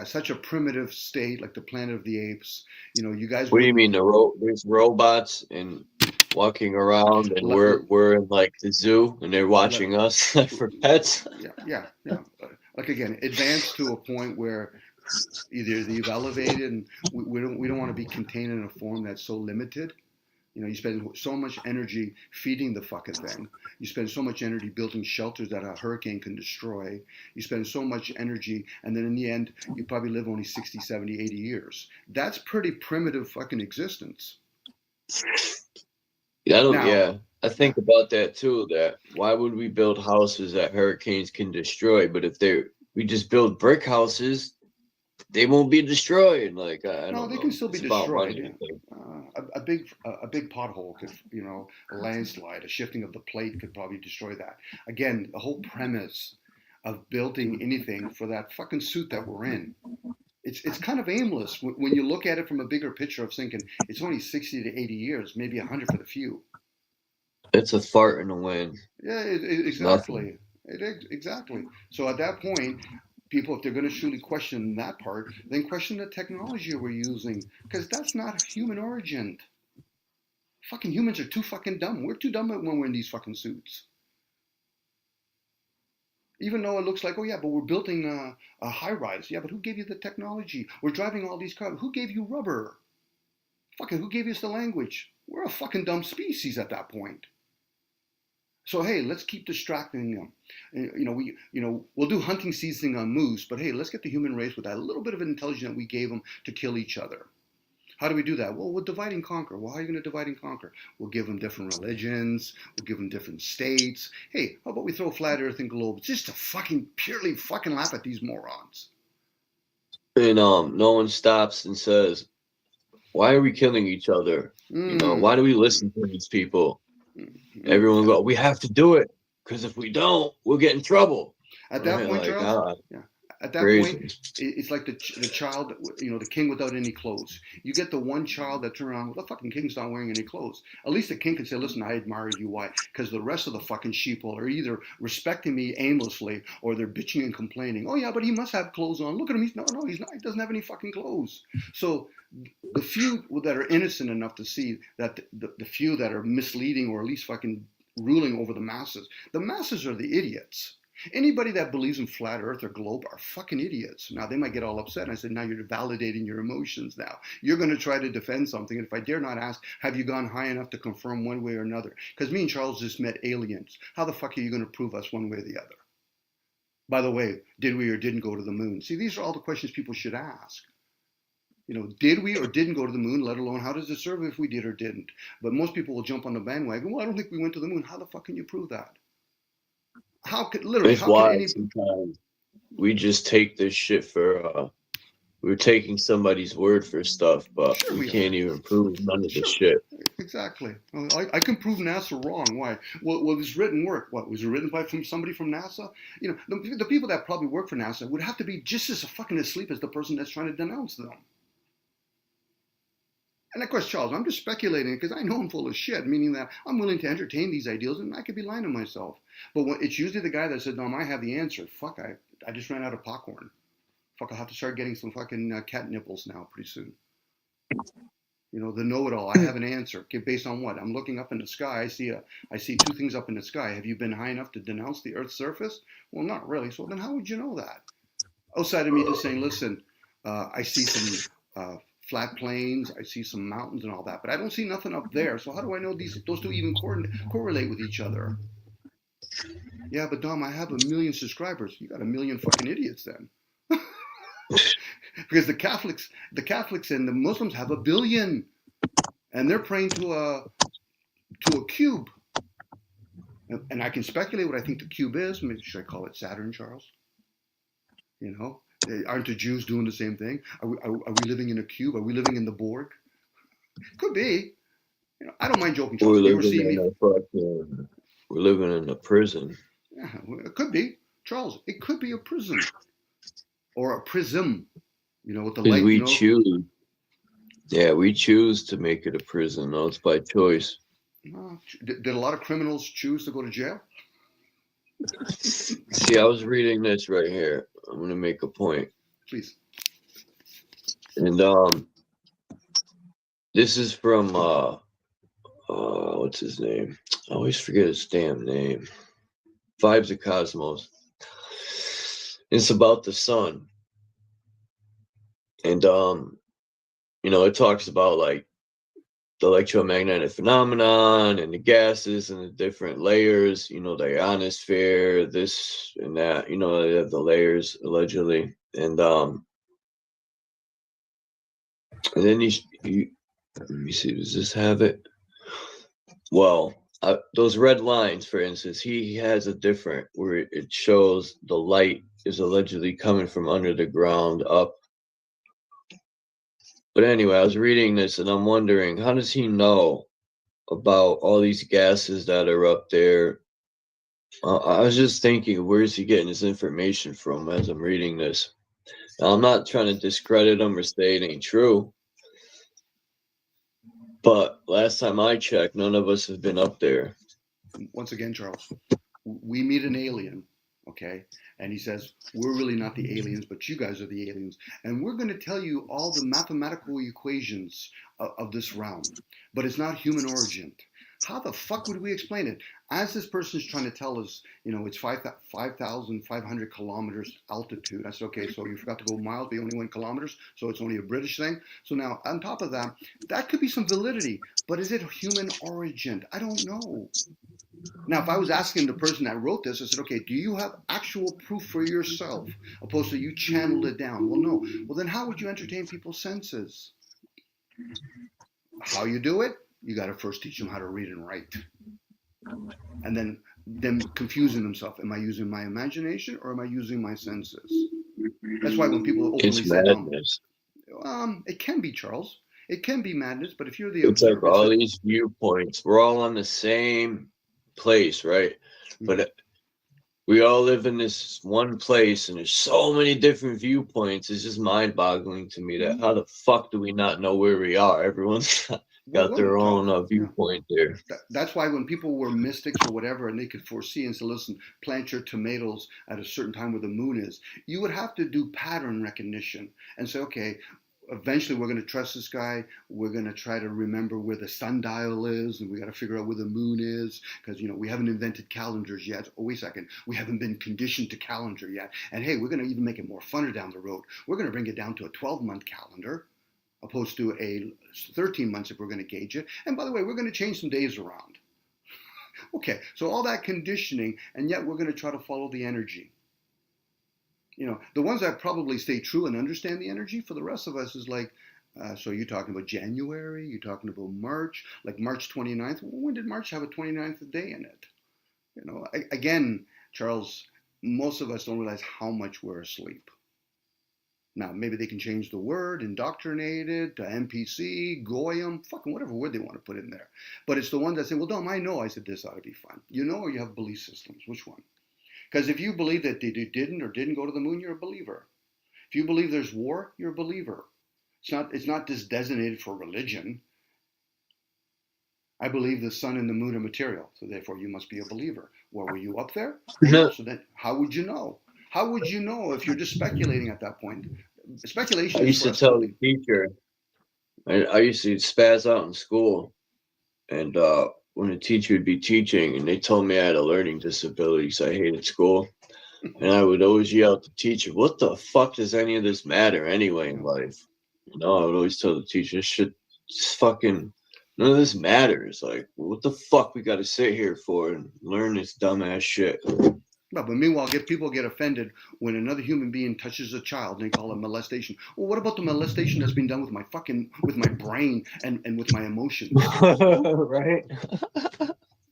such a primitive state, like the Planet of the Apes. You know, you guys. What do you mean? There's robots and walking around, and we're in like the zoo, and they're watching us for pets. Yeah. like again, advanced to a point where either you've elevated, and we don't want to be contained in a form that's so limited. You know, you spend so much energy feeding the fucking thing. You spend so much energy building shelters that a hurricane can destroy. You spend so much energy, and then in the end, you probably live only 60, 70, 80 years. That's pretty primitive fucking existence. I think about that too, that why would we build houses that hurricanes can destroy? But if we just build brick houses, they won't be destroyed. Like, I don't know. They can still be It's about destroyed. money, A big pothole could, you know, a landslide, a shifting of the plate could probably destroy that. Again, the whole premise of building anything for that fucking suit that we're in, it's kind of aimless when you look at it from a bigger picture of thinking it's only 60 to 80 years, maybe 100 for the few. It's a fart in the wind. Yeah, exactly. Exactly. So at that point, people, if they're going to truly question that part, then question the technology we're using, because that's not human origin. Fucking humans are too fucking dumb. We're too dumb when we're in these fucking suits. Even though it looks like, oh yeah, but we're building a high rise. Yeah, but who gave you the technology? We're driving all these cars. Who gave you rubber? Fucking who gave us the language? We're a fucking dumb species at that point. So hey, let's keep distracting them. We'll do hunting seasoning on moose, but hey, let's get the human race with that little bit of intelligence that we gave them to kill each other. How do we do that? Well, we'll divide and conquer. Well, how are you going to divide and conquer? We'll give them different religions. We'll give them different states. Hey, how about we throw flat earth and globe just to purely fucking laugh at these morons? And no one stops and says, why are we killing each other? You know, why do we listen to these people? Everyone go, we have to do it, because if we don't, we'll get in trouble. At that point, like, Charles, at that point, it's like the child, the king without any clothes. You get the one child that turns around, well, the fucking king's not wearing any clothes. At least the king can say, listen, I admire you. Why? Because the rest of the fucking sheeple are either respecting me aimlessly or they're bitching and complaining. Oh yeah, but he must have clothes on. Look at him. He's not. He doesn't have any fucking clothes. So the few that are innocent enough to see that the few that are misleading or at least fucking ruling over the masses are the idiots. Anybody that believes in flat earth or globe are fucking idiots. Now, they might get all upset. And I said, now you're validating your emotions now. You're going to try to defend something. And if I dare not ask, have you gone high enough to confirm one way or another? Because me and Charles just met aliens. How the fuck are you going to prove us one way or the other? By the way, did we or didn't go to the moon? See, these are all the questions people should ask. Did we or didn't go to the moon, let alone how does it serve if we did or didn't? But most people will jump on the bandwagon. Well, I don't think we went to the moon. How the fuck can you prove that? Sometimes we just take this shit for we're taking somebody's word for stuff, but we can't even prove none of this shit. Exactly. I can prove NASA wrong. Why? Well, this written work. What was it written from somebody from NASA? The people that probably work for NASA would have to be just as fucking asleep as the person that's trying to denounce them. And of course, Charles, I'm just speculating because I know I'm full of shit, meaning that I'm willing to entertain these ideals and I could be lying to myself. But it's usually the guy that said, no, I have the answer. Fuck, I just ran out of popcorn. Fuck, I'll have to start getting some fucking cat nipples now pretty soon. The know-it-all. I have an answer. Okay, based on what? I'm looking up in the sky. I see two things up in the sky. Have you been high enough to denounce the Earth's surface? Well, not really. So then how would you know that? Outside of me just saying, listen, I see some flat plains, I see some mountains and all that, but I don't see nothing up there. So how do I know those two even correlate with each other? Yeah, but Dom, I have 1 million subscribers. You got 1 million fucking idiots then. Because the Catholics and the Muslims have 1 billion, and they're praying to a cube. And I can speculate what I think the cube is. Maybe should I call it Saturn, Charles? Aren't the Jews doing the same thing? Are we living in a cube? Are we living in the Borg? Could be. I don't mind joking. We're living in a prison. Yeah, it could be. Charles, it could be a prison. Or a prism. With the light. We choose. Yeah, we choose to make it a prison. No, it's by choice. Did a lot of criminals choose to go to jail? See, I was reading this right here. I'm going to make a point. Please. And this is from what's his name? I always forget his damn name. Vibes of Cosmos. It's about the sun. And it talks about like the electromagnetic phenomenon and the gases and the different layers, the ionosphere, this and that, they have the layers allegedly. And then let me see, does this have it? Well, those red lines, for instance, he has a different where it shows the light is allegedly coming from under the ground up. But anyway, I was reading this and I'm wondering, how does he know about all these gases that are up there? I was just thinking, where is he getting his information from as I'm reading this? Now, I'm not trying to discredit him or say it ain't true. But last time I checked, none of us have been up there. Once again, Charles, we meet an alien, okay? And he says, we're really not the aliens, but you guys are the aliens. And we're going to tell you all the mathematical equations of this realm. But it's not human origin. How the fuck would we explain it? As this person's trying to tell us, it's 5,500 kilometers altitude. I said, okay, so you forgot to go miles, but you only went kilometers, so it's only a British thing. So now, on top of that, that could be some validity, but is it human origin? I don't know. Now, if I was asking the person that wrote this, I said, okay, do you have actual proof for yourself, opposed to you channeled it down? Well, no. Well, then how would you entertain people's senses? How you do it? You got to first teach them how to read and write. And then them confusing themselves. Am I using my imagination or am I using my senses? That's why when people openly It's say, madness. It can be, Charles. It can be madness, but if you're the It's like observer, all these viewpoints. We're all on the same place, right? But we all live in this one place and there's so many different viewpoints. It's just mind-boggling to me that how the fuck do we not know where we are? Everyone's got their own viewpoint there. That's why when people were mystics or whatever and they could foresee and say, listen, plant your tomatoes at a certain time where the moon is, you would have to do pattern recognition and say, okay, eventually we're going to trust this guy. We're going to try to remember where the sundial is, and we got to figure out where the moon is, because we haven't invented calendars yet. Oh, wait a second, we haven't been conditioned to calendar yet. And hey, we're going to even make it more funner down the road. We're going to bring it down to a 12-month calendar, opposed to a 13 months if we're going to gauge it. And by the way, we're going to change some days around. Okay, so all that conditioning, and yet we're going to try to follow the energy. The ones that probably stay true and understand the energy, for the rest of us is like, so you're talking about January, you're talking about March, like March 29th. When did March have a 29th day in it? Again, Charles, most of us don't realize how much we're asleep. Now, maybe they can change the word, indoctrinated, to NPC, Goyim, fucking whatever word they want to put in there. But it's the ones that say, well, Dom, I know. I said, this ought to be fun. Or you have belief systems. Which one? Because if you believe that they didn't go to the moon, you're a believer. If you believe there's war, you're a believer. It's not just designated for religion. I believe the sun and the moon are material, so therefore you must be a believer. Well, were you up there? No. So then how would you know? How would you know if you're just speculating at that point? Speculation. I used to tell the teacher, I used to spaz out in school, and when the teacher would be teaching and they told me I had a learning disability, so I hated school. And I would always yell at the teacher, what the fuck does any of this matter anyway in life? I would always tell the teacher, this shit, fucking, none of this matters. Like, what the fuck we got to sit here for and learn this dumbass shit? No, but meanwhile, people get offended when another human being touches a child and they call it molestation. Well, what about the molestation that's been done with my brain and with my emotions? Right?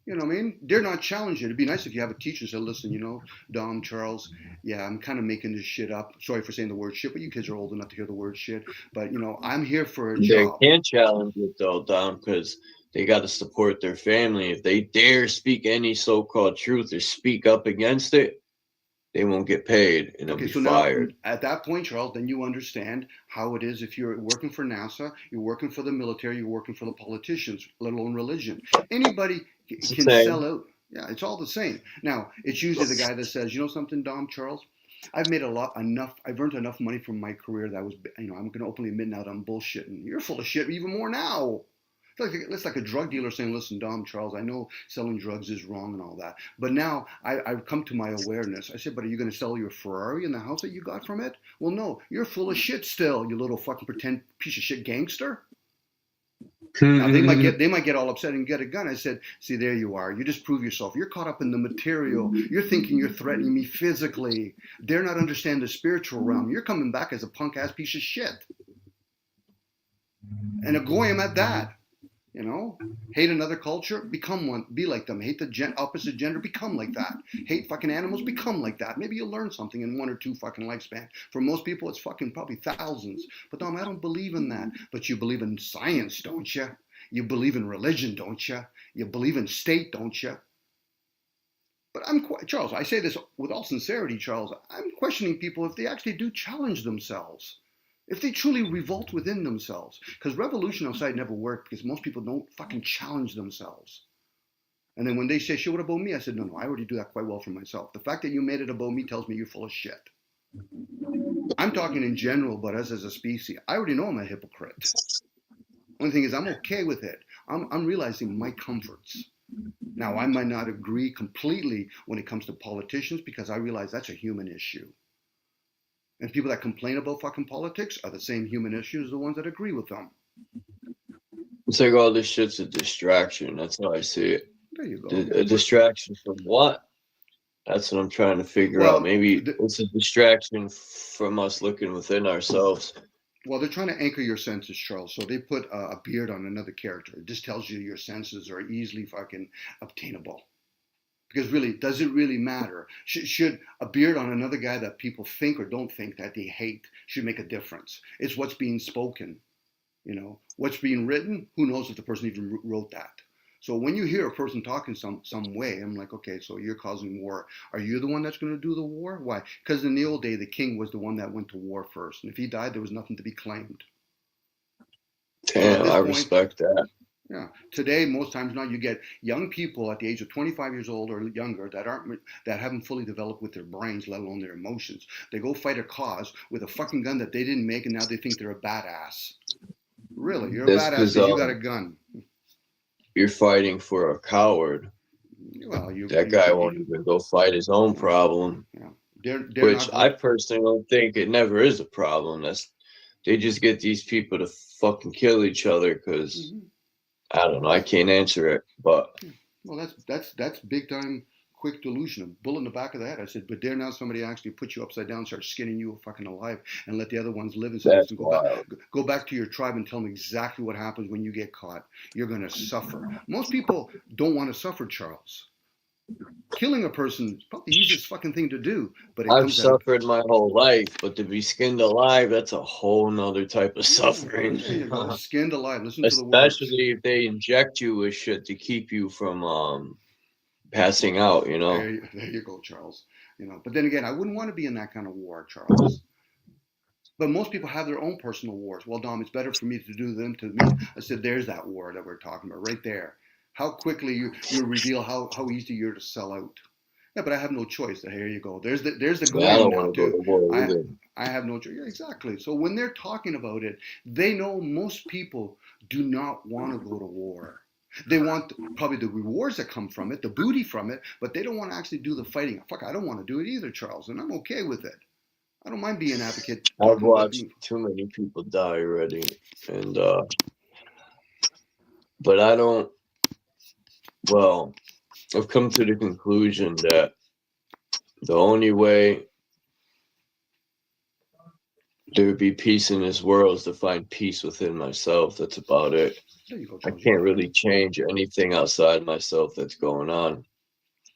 What I mean? They're not challenged. It'd be nice if you have a teacher and say, listen, Dom, Charles, yeah, I'm kind of making this shit up. Sorry for saying the word shit, but you kids are old enough to hear the word shit. But, I'm here for a job. They can't challenge it, though, Dom, because they got to support their family. If they dare speak any so-called truth or speak up against it, they won't get paid and they'll be fired. Now, at that point, Charles, then you understand how it is if you're working for NASA, you're working for the military, you're working for the politicians, let alone religion. Anybody can sell out. Yeah, it's all the same. Now, it's usually the guy that says, you know something, Dom, Charles? I've earned enough money from my career that I'm going to openly admit now that I'm bullshitting. You're full of shit even more now. It's like a drug dealer saying, listen, Dom, Charles, I know selling drugs is wrong and all that. But now I've come to my awareness. I said, but are you going to sell your Ferrari and the house that you got from it? Well, no, you're full of shit still, you little fucking pretend piece of shit gangster. Now they might get all upset and get a gun. I said, see, there you are. You just prove yourself. You're caught up in the material. You're thinking you're threatening me physically. They're not understanding the spiritual realm. You're coming back as a punk ass piece of shit. And a goyim at that. You know, hate another culture, become one, be like them. Hate the opposite gender, become like that. Hate fucking animals, become like that. Maybe you'll learn something in 1 or 2 fucking lifespan. For most people, it's fucking probably thousands. But Dom, I don't believe in that. But you believe in science, don't you? You believe in religion, don't you? You believe in state, don't you? But Charles, I say this with all sincerity, Charles, I'm questioning people if they actually do challenge themselves. If they truly revolt within themselves. Because revolution outside never worked because most people don't fucking challenge themselves. And then when they say, shit, what about me? I said, no, I already do that quite well for myself. The fact that you made it about me tells me you're full of shit. I'm talking in general, but us as a species. I already know I'm a hypocrite. Only thing is I'm okay with it. I'm realizing my comforts. Now, I might not agree completely when it comes to politicians because I realize that's a human issue. And people that complain about fucking politics are the same human issues as the ones that agree with them. It's like all this shit's a distraction. That's how I see it. There you go. A distraction from what? That's what I'm trying to figure out. Maybe it's a distraction from us looking within ourselves. Well, they're trying to anchor your senses, Charles. So they put a beard on another character. It just tells you your senses are easily fucking obtainable. Because really, does it really matter? Should a beard on another guy that people think or don't think that they hate should make a difference? It's what's being spoken, you know. What's being written, who knows if the person even wrote that. So when you hear a person talking some way, I'm like, okay, so you're causing war. Are you the one that's going to do the war? Why? Because in the old day, the king was the one that went to war first. And if he died, there was nothing to be claimed. Damn, I respect that. Yeah. Today, most times now, you get young people at the age of 25 years old or younger that haven't fully developed with their brains, let alone their emotions. They go fight a cause with a fucking gun that they didn't make, and now they think they're a badass. Really, you're a badass because you got a gun. You're fighting for a coward. Well, that guy won't even go fight his own problem. Yeah. Which I personally don't think it never is a problem. They just get these people to fucking kill each other because. Mm-hmm. I don't know. I can't answer it, but well, that's big time quick delusion. A bullet in the back of the head. I said, but dare now somebody actually put you upside down, start skinning you fucking alive, and let the other ones live and go back to your tribe and tell them exactly what happens when you get caught. You're gonna suffer. Most people don't want to suffer, Charles. Killing a person is probably the easiest fucking thing to do. But I've suffered my whole life, but to be skinned alive, that's a whole nother type of suffering. Skinned alive. Listen to the words. Especially if they inject you with shit to keep you from passing out, you know. There you go, Charles. You know, but then again, I wouldn't want to be in that kind of war, Charles. But most people have their own personal wars. Well, Dom, it's better for me to do them to me. I said, there's that war that we're talking about right there. How quickly you reveal how easy you're to sell out. Yeah, but I have no choice. Here you go. There's the goal now too. I have no choice. Yeah, exactly. So when they're talking about it, they know most people do not want to go to war. They want probably the rewards that come from it, the booty from it, but they don't want to actually do the fighting. Fuck, I don't want to do it either, Charles, and I'm okay with it. I don't mind being an advocate. I've watched too many people die already, and but I don't. Well, I've come to the conclusion that the only way there would be peace in this world is to find peace within myself. That's about it. I can't really change anything outside myself that's going on,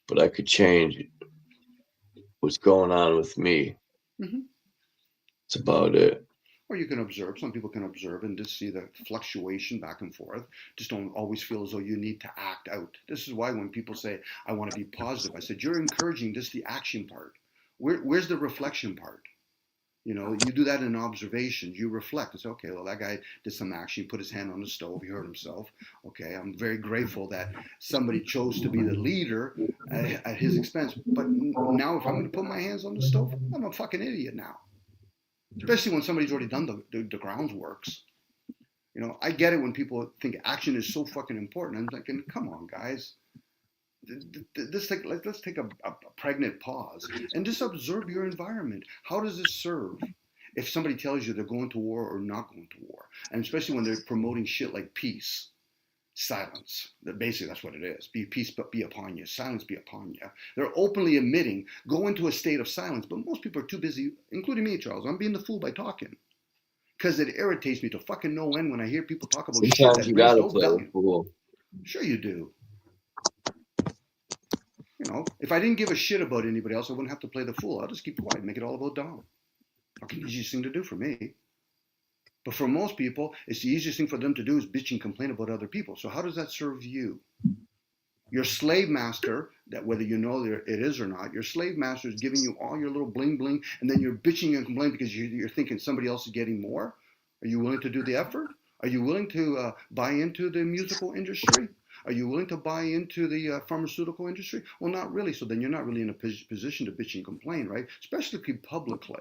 but I could change what's going on with me. Mm-hmm. That's about it. Or you can observe. Some people can observe and just see the fluctuation back and forth. Just don't always feel as though you need to act out. This is why when people say, I want to be positive, I said, you're encouraging just the action part. Where's the reflection part? You know, you do that in observations. You reflect and say, okay, well, that guy did some action. He put his hand on the stove. He hurt himself. Okay, I'm very grateful that somebody chose to be the leader at his expense. But now if I'm going to put my hands on the stove, I'm a fucking idiot now. Especially when somebody's already done the groundworks. You know, I get it when people think action is so fucking important. I'm thinking, come on, guys. Let's take a pregnant pause and just observe your environment. How does this serve? If somebody tells you they're going to war or not going to war, and especially when they're promoting shit like peace, silence. Basically, that's what it is. Be peace, but be upon you. Silence be upon you. They're openly admitting, go into a state of silence. But most people are too busy, including me, Charles. I'm being the fool by talking. Because it irritates me to fucking no end when I hear people talk about shit Sometimes that you brings gotta no play the value. fool. Sure you do. You know, if I didn't give a shit about anybody else, I wouldn't have to play the fool. I'll just keep quiet, make it all about Dom. Fucking easiest thing to do for me. But for most people, it's the easiest thing for them to do is bitch and complain about other people. So how does that serve you? Your slave master, that whether you know it is or not, your slave master is giving you all your little bling bling, and then you're bitching and complaining because you're thinking somebody else is getting more. Are you willing to do the effort? Are you willing to buy into the musical industry? Are you willing to buy into the pharmaceutical industry? Well, not really. So then you're not really in a position to bitch and complain, right? Especially publicly.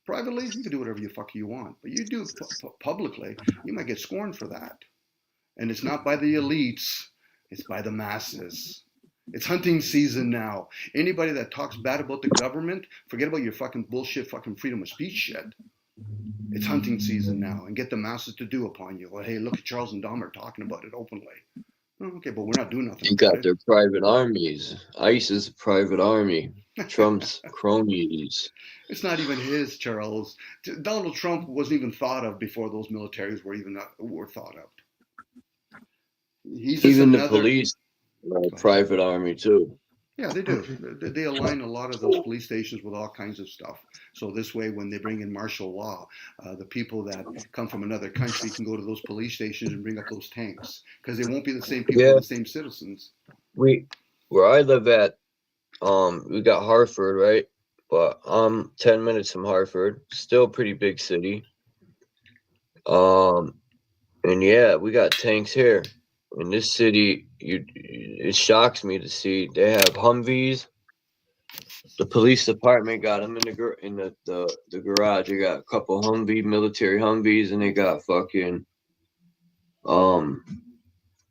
Privately, you can do whatever the fuck you want. But you do publicly, you might get scorned for that. And it's not by the elites, it's by the masses. It's hunting season now. Anybody that talks bad about the government, forget about your fucking bullshit, fucking freedom of speech shit. It's hunting season now, and get the masses to do upon you. Well, hey, look at Charles and Dahmer talking about it openly. Okay, but we're not doing nothing You about got it. their private armies. ICE is a private army. Trump's cronies. It's not even his, Charles. Donald Trump wasn't even thought of before those militaries were thought of. He's just Even the another. police are a private army too. Yeah, they do. They align a lot of those police stations with all kinds of stuff. So this way, when they bring in martial law, the people that come from another country can go to those police stations and bring up those tanks because they won't be the same people, Yeah. the same citizens. Where I live at, we got Hartford, right? But I'm 10 minutes from Hartford, still a pretty big city. And yeah, we got tanks here. In this city, it shocks me to see they have Humvees. The police department got them in the garage. They got a couple military Humvees, and they got fucking one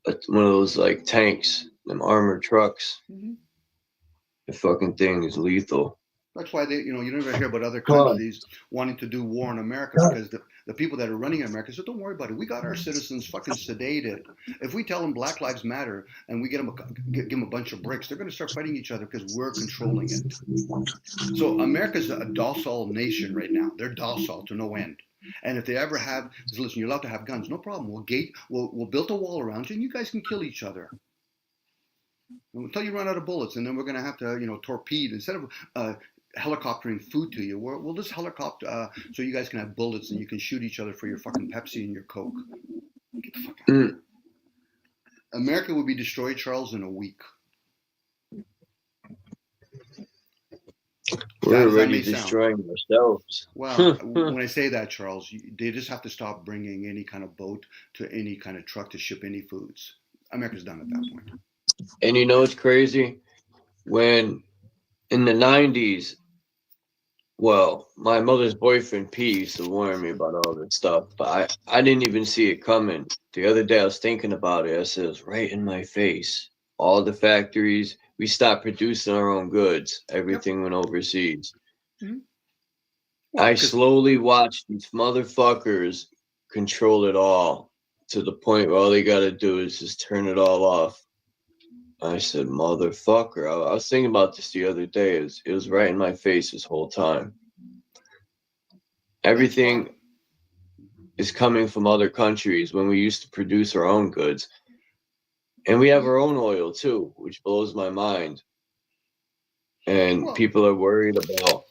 of those like tanks, them armored trucks. Mm-hmm. The fucking thing is lethal. That's why you never hear about other countries wanting to do war in America because the people that are running America said, don't worry about it. We got our citizens fucking sedated. If we tell them Black Lives Matter and we give them a bunch of bricks, they're going to start fighting each other because we're controlling it. So America's a docile nation right now. They're docile to no end. And if they ever have, listen, you're allowed to have guns, no problem. We'll build a wall around you and you guys can kill each other. Until you run out of bullets, and then we're going to have to, torpedo instead of helicoptering food to you. We'll just helicopter so you guys can have bullets and you can shoot each other for your fucking Pepsi and your Coke. Get the fuck out of here. America would be destroyed, Charles, in a week. We're already destroying ourselves. Well, when I say that, Charles, they just have to stop bringing any kind of boat to any kind of truck to ship any foods. America's done at that point. And you know it's crazy? When in the 90s, well, my mother's boyfriend P used to warn me about all this stuff, but I didn't even see it coming. The other day I was thinking about it. I said, it was right in my face. All the factories, we stopped producing our own goods. Everything went overseas. Mm-hmm. Well, I slowly watched these motherfuckers control it all to the point where all they got to do is just turn it all off. I said, motherfucker. I was thinking about this the other day. It was right in my face this whole time. Everything is coming from other countries when we used to produce our own goods. And we have our own oil too, which blows my mind. And people are worried about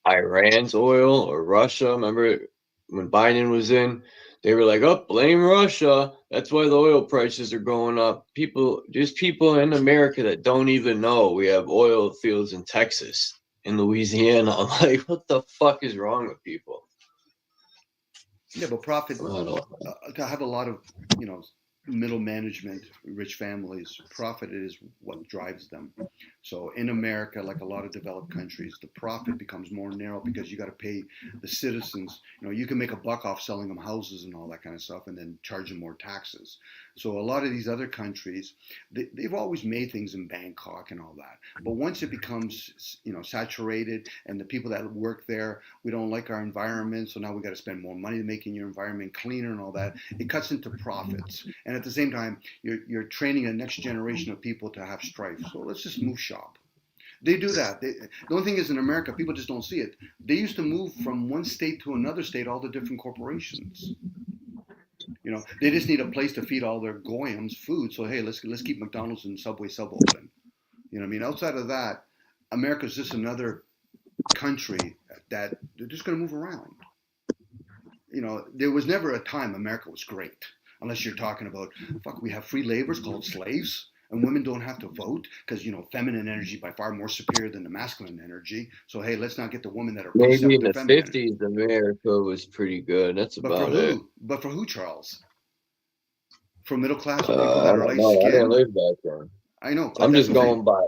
Iran's oil or Russia. Remember when Biden was in? They were like, oh, blame Russia. That's why the oil prices are going up. There's people in America that don't even know we have oil fields in Texas, in Louisiana. I'm like, what the fuck is wrong with people? Yeah, but profit, to have a lot of, middle management, rich families, profit is what drives them. So in America, like a lot of developed countries, the profit becomes more narrow because you got to pay the citizens. You know, you can make a buck off selling them houses and all that kind of stuff, and then charge them more taxes. So a lot of these other countries, they've always made things in Bangkok and all that. But once it becomes, you know, saturated, and the people that work there, we don't like our environment, so now we got to spend more money making your environment cleaner and all that. It cuts into profits, and at the same time, you're training a next generation of people to have strife. So let's just move shop. They do that. The only thing is, in America, people just don't see it. They used to move from one state to another state, all the different corporations. You know, they just need a place to feed all their goyams food. So hey, let's keep McDonald's and Subway sub open. You know what I mean? Outside of that, America's just another country that they're just going to move around. You know, there was never a time America was great, unless you're talking about, fuck, we have free laborers called slaves. And women don't have to vote because, you know, feminine energy by far more superior than the masculine energy. So, hey, let's not get the women that are maybe in the 50s, America was pretty good. That's about it. But for who, Charles? For middle class people I that are don't light know. I didn't skinned? live back then. I know. I'm just going by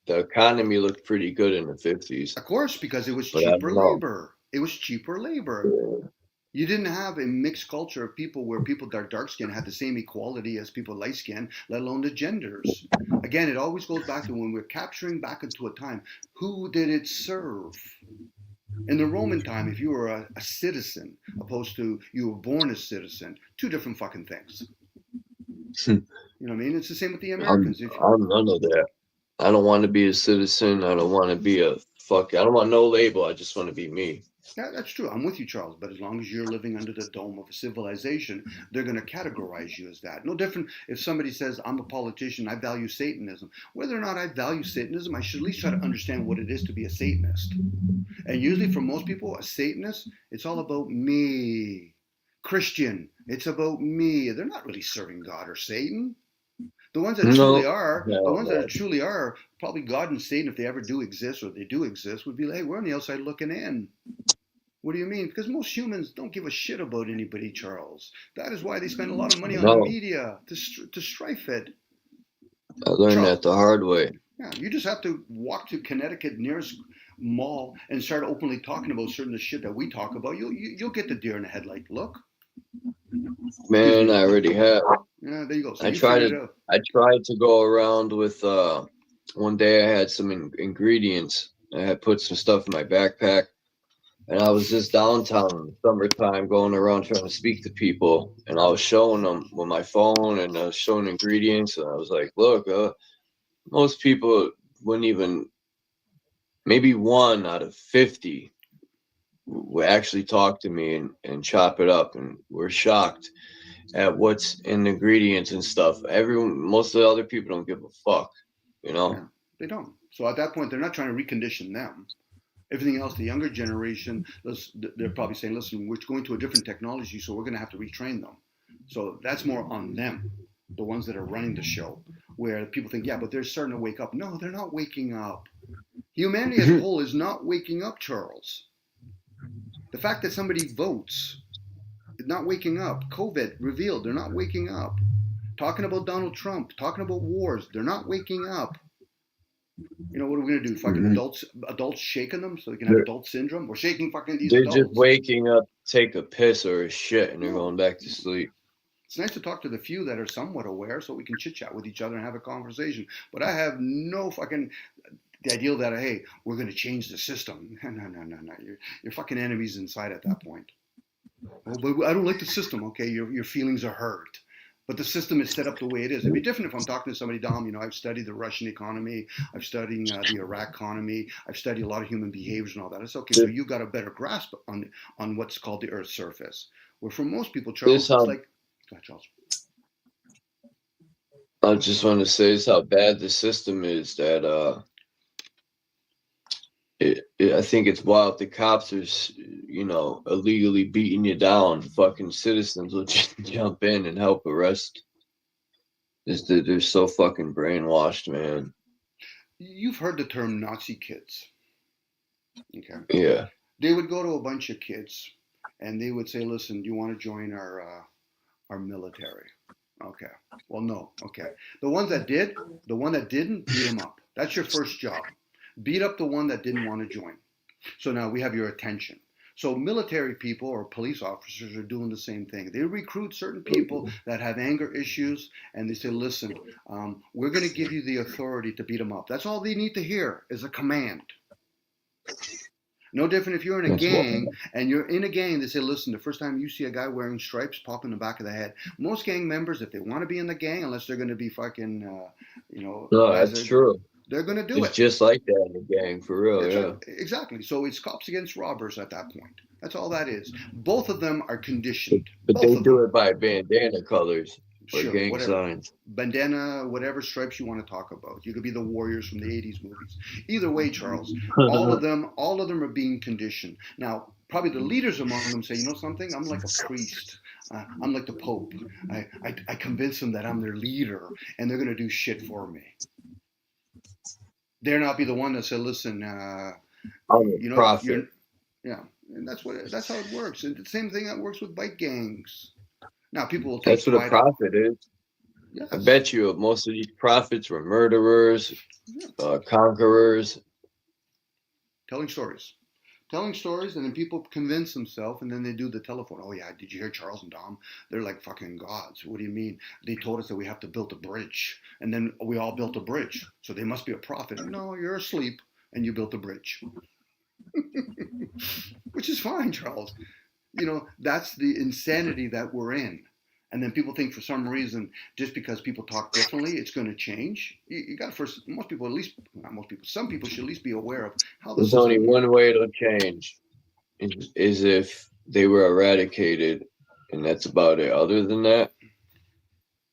the economy looked pretty good in the 50s. Of course, because it was cheaper labor. It was cheaper labor. Yeah. You didn't have a mixed culture of people where people that are dark skinned had the same equality as people light skinned, let alone the genders. Again, it always goes back to when we're capturing back into a time, who did it serve? In the Roman time, if you were a citizen, opposed to you were born a citizen, two different fucking things. You know what I mean? It's the same with the Americans. I'm none of that. I don't want to be a citizen. I don't want to be I don't want no label. I just want to be me. Yeah, that's true. I'm with you, Charles. But as long as you're living under the dome of a civilization, they're going to categorize you as that. No different if somebody says, I'm a politician, I value Satanism. Whether or not I value Satanism, I should at least try to understand what it is to be a Satanist. And usually for most people, a Satanist, it's all about me. Christian, it's about me. They're not really serving God or Satan. The ones that truly are, probably God and Satan, if they ever do exist or they do exist, would be like, hey, we're on the outside looking in. What do you mean? Because most humans don't give a shit about anybody, Charles. That is why they spend a lot of money on the media to strife it. I learned that the hard way. Yeah, you just have to walk to Connecticut nearest mall and start openly talking about certain shit that we talk about. You'll get the deer in the headlight look. Man, I already have. Yeah, there you go. So I tried to go around with. One day I had some ingredients. I had put some stuff in my backpack. And I was just downtown in the summertime going around trying to speak to people. And I was showing them with my phone and I was showing ingredients. And I was like, look, most people wouldn't even, maybe 1 out of 50 would actually talk to me and chop it up. And we're shocked at what's in the ingredients and stuff. Most of the other people don't give a fuck, you know? Yeah, they don't. So at that point, they're not trying to recondition them. Everything else, the younger generation, they're probably saying, listen, we're going to a different technology, so we're going to have to retrain them. So that's more on them, the ones that are running the show, where people think, yeah, but they're starting to wake up. No, they're not waking up. Humanity as a whole is not waking up, Charles. The fact that somebody votes is not waking up. COVID revealed they're not waking up. Talking about Donald Trump, talking about wars, they're not waking up. You know, what are we going to do? Fucking adults shaking them so they can have adult syndrome? We're shaking fucking these adults. They're just waking up, take a piss or a shit, and they're going back to sleep. It's nice to talk to the few that are somewhat aware so we can chit-chat with each other and have a conversation. But I have no fucking... The idea that, hey, we're going to change the system. No. Your fucking enemy's inside at that point. Oh, but I don't like the system. Okay, your feelings are hurt. But the system is set up the way it is. It'd be different if I'm talking to somebody, Dom. You know, I've studied the Russian economy. I've studied the Iraq economy. I've studied a lot of human behaviors and all that. It's okay. So you got a better grasp on what's called the Earth's surface. Where for most people, Charles, it's like, go ahead, Charles. I just want to say is how bad the system is that I think it's wild. The cops are, you know, illegally beating you down. Fucking citizens will just jump in and help arrest. They're so fucking brainwashed, man. You've heard the term Nazi kids. Okay. Yeah. They would go to a bunch of kids and they would say, listen, do you want to join our military? Okay. Well, no. Okay. The ones that did, the one that didn't, beat them up. That's your first job. Beat up the one that didn't want to join. So now we have your attention. So military people or police officers are doing the same thing. They recruit certain people that have anger issues, and they say, listen, we're going to give you the authority to beat them up. That's all they need to hear is a command. No different if you're in a gang and you're in a gang, they say, listen, the first time you see a guy wearing stripes pop in the back of the head, most gang members, if they want to be in the gang, unless they're going to be fucking, No, that's true. They're going to do It's it. just like that in the gang, for real, That's yeah. right. Exactly. So it's cops against robbers at that point. That's all that is. Both of them are conditioned. But Both they of do them. it by bandana colors or Sure, gang whatever. signs. Bandana, whatever stripes you want to talk about. You could be the warriors from the 80s movies. Either way, Charles, all of them are being conditioned. Now, probably the leaders among them say, you know something? I'm like a priest. I'm like the Pope. I convince them that I'm their leader, and they're going to do shit for me. Dare not be the one that said, listen, I'm a prophet. Yeah, and that's how it works. And the same thing that works with bike gangs. Now, people will take That's what a prophet is. Yes. I bet you most of these prophets were murderers, conquerors. Telling stories, and then people convince themselves, and then they do the telephone. Oh yeah, did you hear Charles and Dom? They're like fucking gods. What do you mean? They told us that we have to build a bridge, and then we all built a bridge. So they must be a prophet. No, you're asleep, and you built a bridge, which is fine, Charles. That's the insanity that we're in. And then people think for some reason, just because people talk differently, it's going to change. You got to first, some people should at least be aware of how the There's system only one works. way it'll change, is if they were eradicated, and that's about it. Other than that,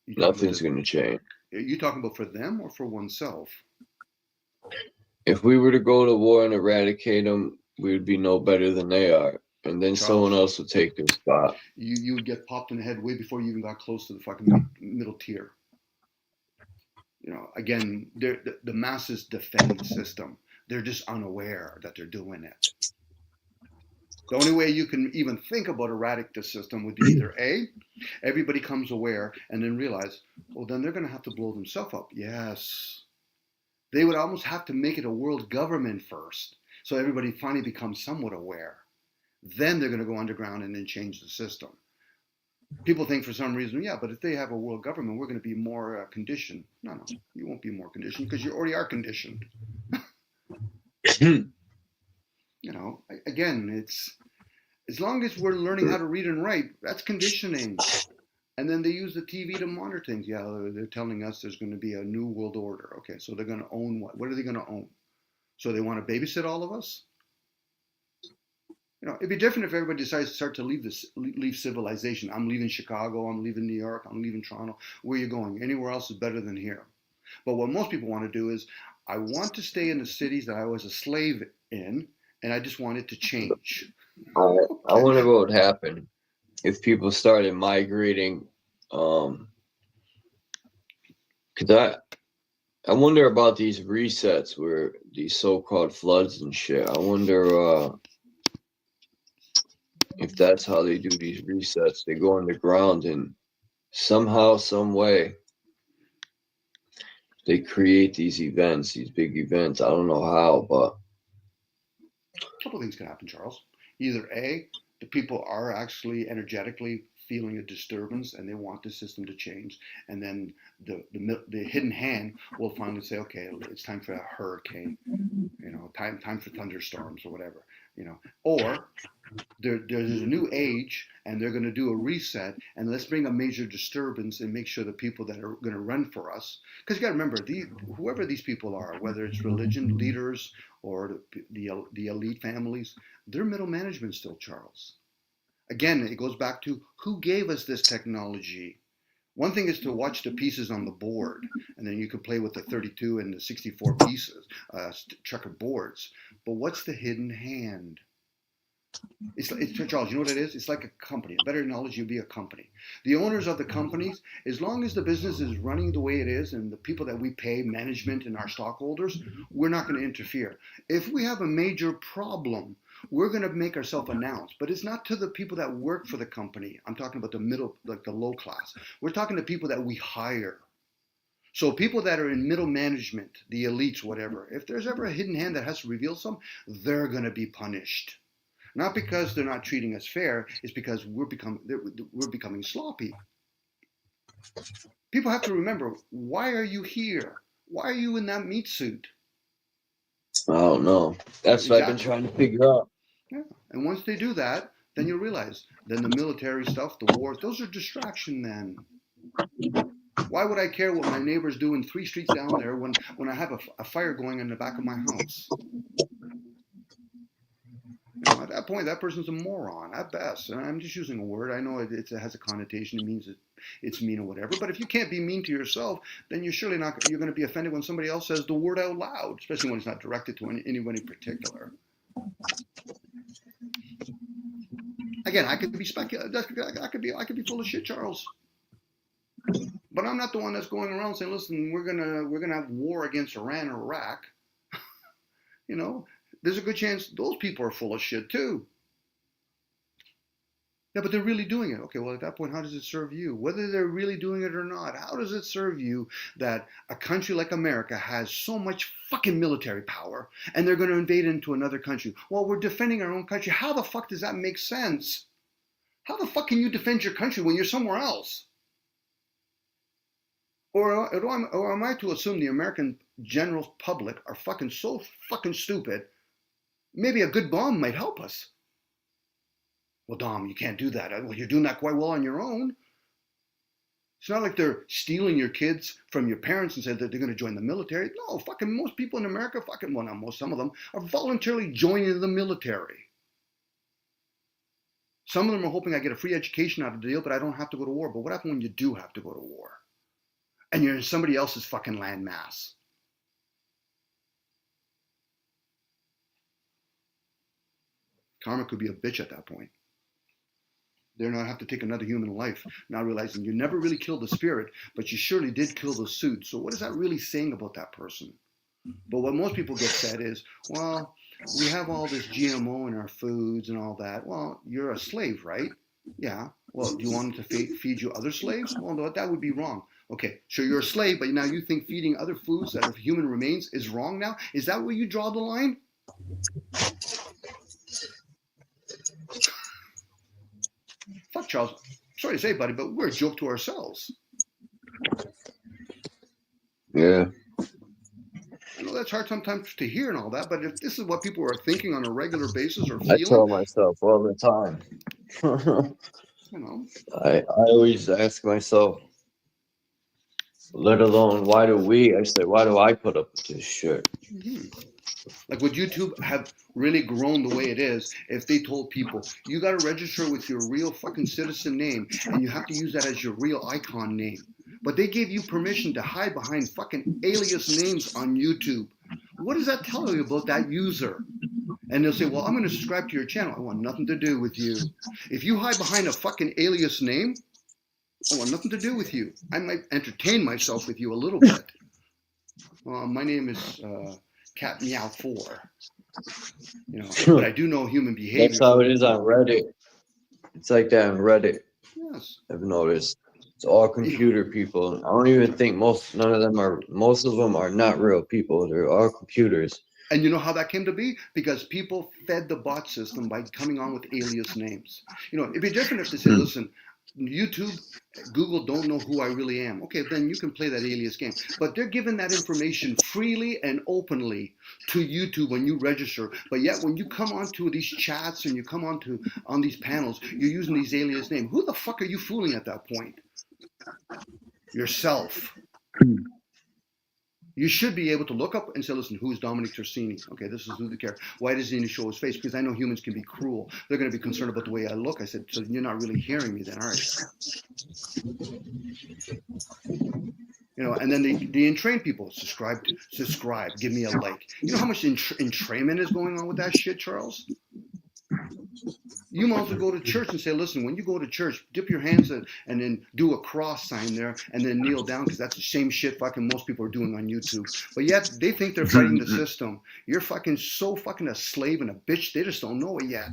nothing's going to change. Are you talking about for them or for oneself? If we were to go to war and eradicate them, we would be no better than they are. And then Charles, someone else would take their spot. You would get popped in the head way before you even got close to the fucking middle tier. Again, the masses defend the system. They're just unaware that they're doing it. The only way you can even think about eradicating the system would be either A, everybody comes aware and then realize, well, then they're going to have to blow themselves up. Yes. They would almost have to make it a world government first, so everybody finally becomes somewhat aware. Then they're going to go underground and then change the system. People think for some reason, yeah, but if they have a world government, we're going to be more conditioned. No, you won't be more conditioned because you already are conditioned. Again, it's as long as we're learning how to read and write, that's conditioning. And then they use the TV to monitor things. Yeah, they're telling us there's going to be a new world order. Okay, so they're going to own what? What are they going to own? So they want to babysit all of us? It'd be different if everybody decides to start to leave civilization. I'm leaving Chicago. I'm leaving New York. I'm leaving Toronto. Where are you going? Anywhere else is better than here. But what most people want to do is, I want to stay in the cities that I was a slave in, and I just want it to change. I wonder what would happen if people started migrating. Because I wonder about these resets where these so-called floods and shit. I wonder if that's how they do these resets. They go underground and somehow, some way, they create these events, these big events. I don't know how, but a couple of things can happen, Charles. Either A, the people are actually energetically feeling a disturbance and they want the system to change, and then the hidden hand will finally say, okay, it's time for a hurricane, time for thunderstorms or whatever, or there's a new age and they're going to do a reset and let's bring a major disturbance and make sure the people that are going to run for us, because you got to remember, whoever these people are, whether it's religion leaders or the elite families, they're middle management still, Charles. Again, it goes back to who gave us this technology. One thing is to watch the pieces on the board, and then you can play with the 32 and the 64 pieces, checkered boards. But what's the hidden hand? It's Charles, you know what it is? It's like a company. A better analogy would be a company. The owners of the companies, as long as the business is running the way it is and the people that we pay, management and our stockholders, we're not going to interfere. If we have a major problem, we're going to make ourselves announced. But it's not to the people that work for the company. I'm talking about the middle, like the low class. We're talking to people that we hire. So people that are in middle management, the elites, whatever, if there's ever a hidden hand that has to reveal some, they're going to be punished. Not because they're not treating us fair, it's because we're becoming sloppy. People have to remember, why are you here? Why are you in that meat suit? I don't know. That's what I've been trying to figure out. Yeah. And once they do that, then you'll realize, then the military stuff, the wars, those are distraction then. Why would I care what my neighbor's doing 3 streets down there when I have a fire going in the back of my house? You know, at that point, that person's a moron at best. And I'm just using a word. I know it has a connotation. It means it's mean or whatever. But if you can't be mean to yourself, then you're surely not. You're going to be offended when somebody else says the word out loud, especially when it's not directed to anyone in particular. Again, I could be speculative. I could be full of shit, Charles. But I'm not the one that's going around saying, "Listen, we're gonna have war against Iran or Iraq." You know. There's a good chance those people are full of shit too. Yeah, but they're really doing it. Okay, well, at that point, how does it serve you? Whether they're really doing it or not, how does it serve you that a country like America has so much fucking military power and they're going to invade into another country? Well, we're defending our own country. How the fuck does that make sense? How the fuck can you defend your country when you're somewhere else? Or am I to assume the American general public are so fucking stupid? Maybe a good bomb might help us. Well, Dom, you can't do that. Well, you're doing that quite well on your own. It's not like they're stealing your kids from your parents and said that they're going to join the military. No, fucking most people in America, well, not most, some of them, are voluntarily joining the military. Some of them are hoping I get a free education out of the deal, but I don't have to go to war. But what happens when you do have to go to war? And you're in somebody else's fucking landmass? Karma could be a bitch at that point. They're not have to take another human life, not realizing you never really killed the spirit, but you surely did kill the suit. So what is that really saying about that person? But what most people get said is, well, we have all this GMO in our foods and all that. Well, you're a slave, right? Yeah. Well, do you want them to feed you other slaves? Well, no, that would be wrong. Okay, so you're a slave, but now you think feeding other foods that are human remains is wrong now? Is that where you draw the line? Fuck, Charles. Sorry to say, buddy, but we're a joke to ourselves. Yeah. I know that's hard sometimes to hear and all that, but if this is what people are thinking on a regular basis or feeling, I tell myself all the time. you know, I always ask myself, let alone why do I put up with this shit? mm-hmm. Like, would YouTube have really grown the way it is if they told people, you got to register with your real fucking citizen name and you have to use that as your real icon name? But they gave you permission to hide behind fucking alias names on YouTube. What does that tell you about that user? And they'll say, well, I'm going to subscribe to your channel. I want nothing to do with you. If you hide behind a fucking alias name, I want nothing to do with you. I might entertain myself with you a little bit. My name is Cat Meow 4. You know, but I do know human behavior. That's how it is on Reddit. It's like that on Reddit. Yes. I've noticed. It's all computer people. I don't even think most of them are not real people. They're all computers. And you know how that came to be? Because people fed the bot system by coming on with alias names. You know, it'd be different if they say, listen, YouTube, Google don't know who I really am. Okay, then you can play that alias game. But they're giving that information freely and openly to YouTube when you register. But yet when you come onto these chats and you come on these panels, you're using these alias names. Who the fuck are you fooling at that point? Yourself. You should be able to look up and say, listen, who's Dominic Tersini? Okay, this is who the character. Why doesn't he show his face? Because I know humans can be cruel. They're going to be concerned about the way I look. I said, so you're not really hearing me then, are you? You know, and then they entrain people. Subscribe, give me a like. You know how much entrainment is going on with that shit, Charles? You might as well go to church and say, listen, when you go to church, dip your hands in and then do a cross sign there and then kneel down, because that's the same shit fucking most people are doing on YouTube. But yet they think they're fighting the system. You're fucking so fucking a slave and a bitch, they just don't know it yet.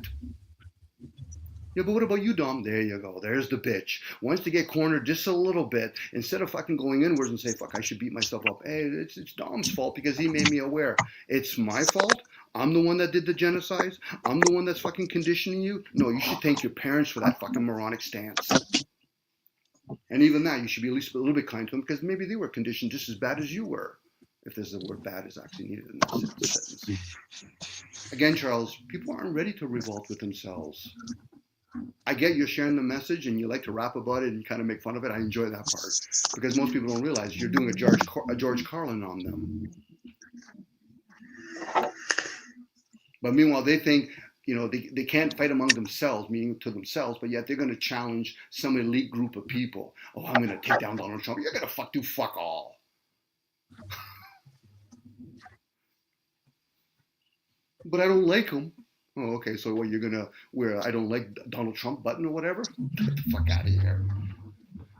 Yeah, but what about you, Dom? There you go. There's the bitch. Once they get cornered just a little bit, instead of fucking going inwards and say, fuck, I should beat myself up. Hey, it's Dom's fault because he made me aware. It's my fault? I'm the one that did the genocide? I'm the one that's fucking conditioning you? No, you should thank your parents for that fucking moronic stance. And even that, you should be at least a little bit kind to them, because maybe they were conditioned just as bad as you were, if there's the word bad is actually needed in that sentence. Again, Charles, people aren't ready to revolt with themselves. I get you're sharing the message and you like to rap about it and kind of make fun of it. I enjoy that part, because most people don't realize you're doing a George Carlin on them. But meanwhile, they think, you know, they can't fight among themselves, meaning to themselves, but yet they're going to challenge some elite group of people. Oh, I'm going to take down Donald Trump. You're going to do fuck all. But I don't like him. Oh, okay, so what, you're going to wear I don't like Donald Trump button or whatever? Get the fuck out of here.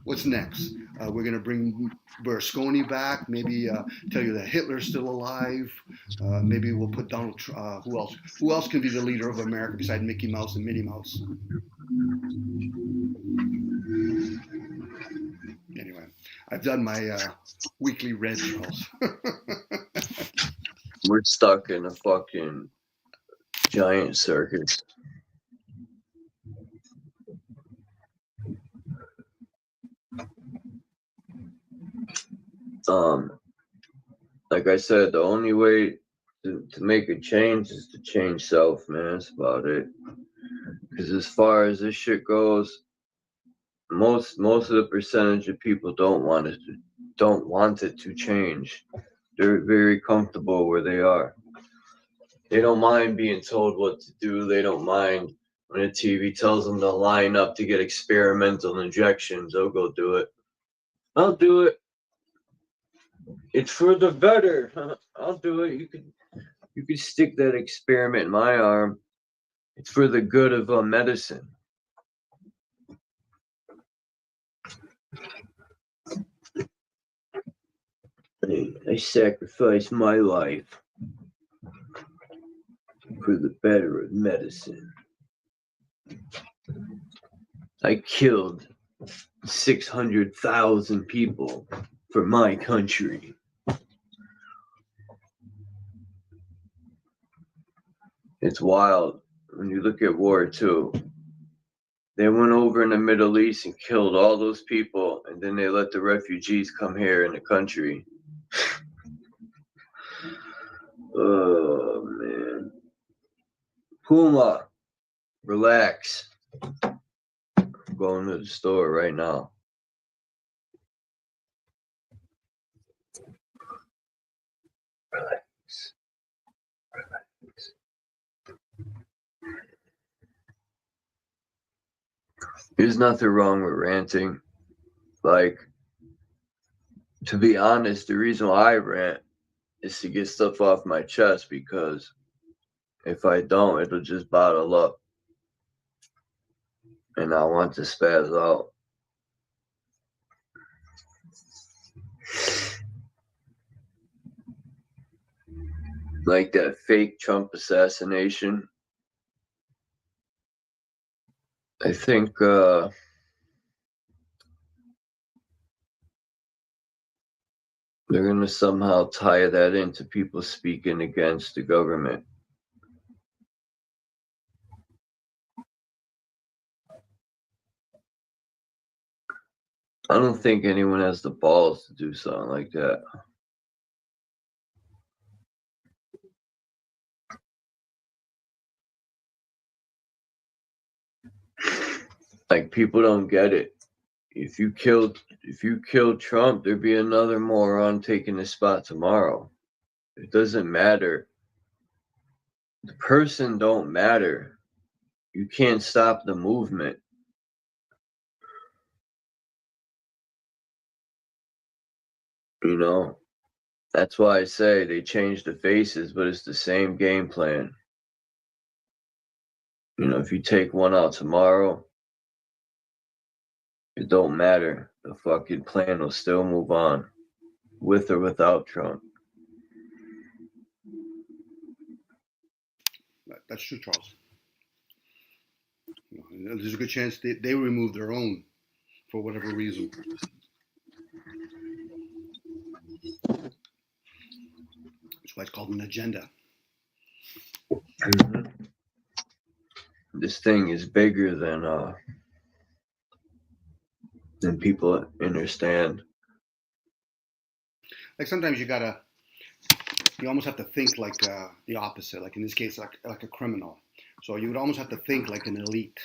What's next? We're going to bring Berlusconi back, maybe tell you that Hitler's still alive. Maybe we'll put Donald Trump, who else? Who else can be the leader of America besides Mickey Mouse and Minnie Mouse? Anyway, I've done my weekly red, Charles. We're stuck in a fucking giant circus. Like I said, the only way to make a change is to change self, man. That's about it. Because as far as this shit goes, most of the percentage of people don't want it to change. They're very comfortable where they are. They don't mind being told what to do. They don't mind when the TV tells them to line up to get experimental injections. They'll go do it. I'll do it. It's for the better. I'll do it. You could stick that experiment in my arm. It's for the good of medicine. I sacrificed my life for the better of medicine. I killed 600,000 people for my country. It's wild when you look at War II. They went over in the Middle East and killed all those people, and then they let the refugees come here in the country. Oh, man. Puma, relax. I'm going to the store right now. Relax. There's nothing wrong with ranting. Like, to be honest, the reason why I rant is to get stuff off my chest, because if I don't, it'll just bottle up. And I want to spaz out. Like that fake Trump assassination. I think they're going to somehow tie that into people speaking against the government. I don't think anyone has the balls to do something like that. Like, people don't get it. If you killed Trump, there'd be another moron taking his spot tomorrow. It doesn't matter. The person don't matter. You can't stop the movement. You know, that's why I say they changed the faces, but it's the same game plan. You know, if you take one out tomorrow, it don't matter. The fucking plan will still move on, with or without Trump. That's true, Charles. There's a good chance they remove their own for whatever reason. That's why it's called an agenda. Mm-hmm. This thing is bigger than people understand. Like sometimes you almost have to think like the opposite. Like in this case, like a criminal. So you would almost have to think like an elite.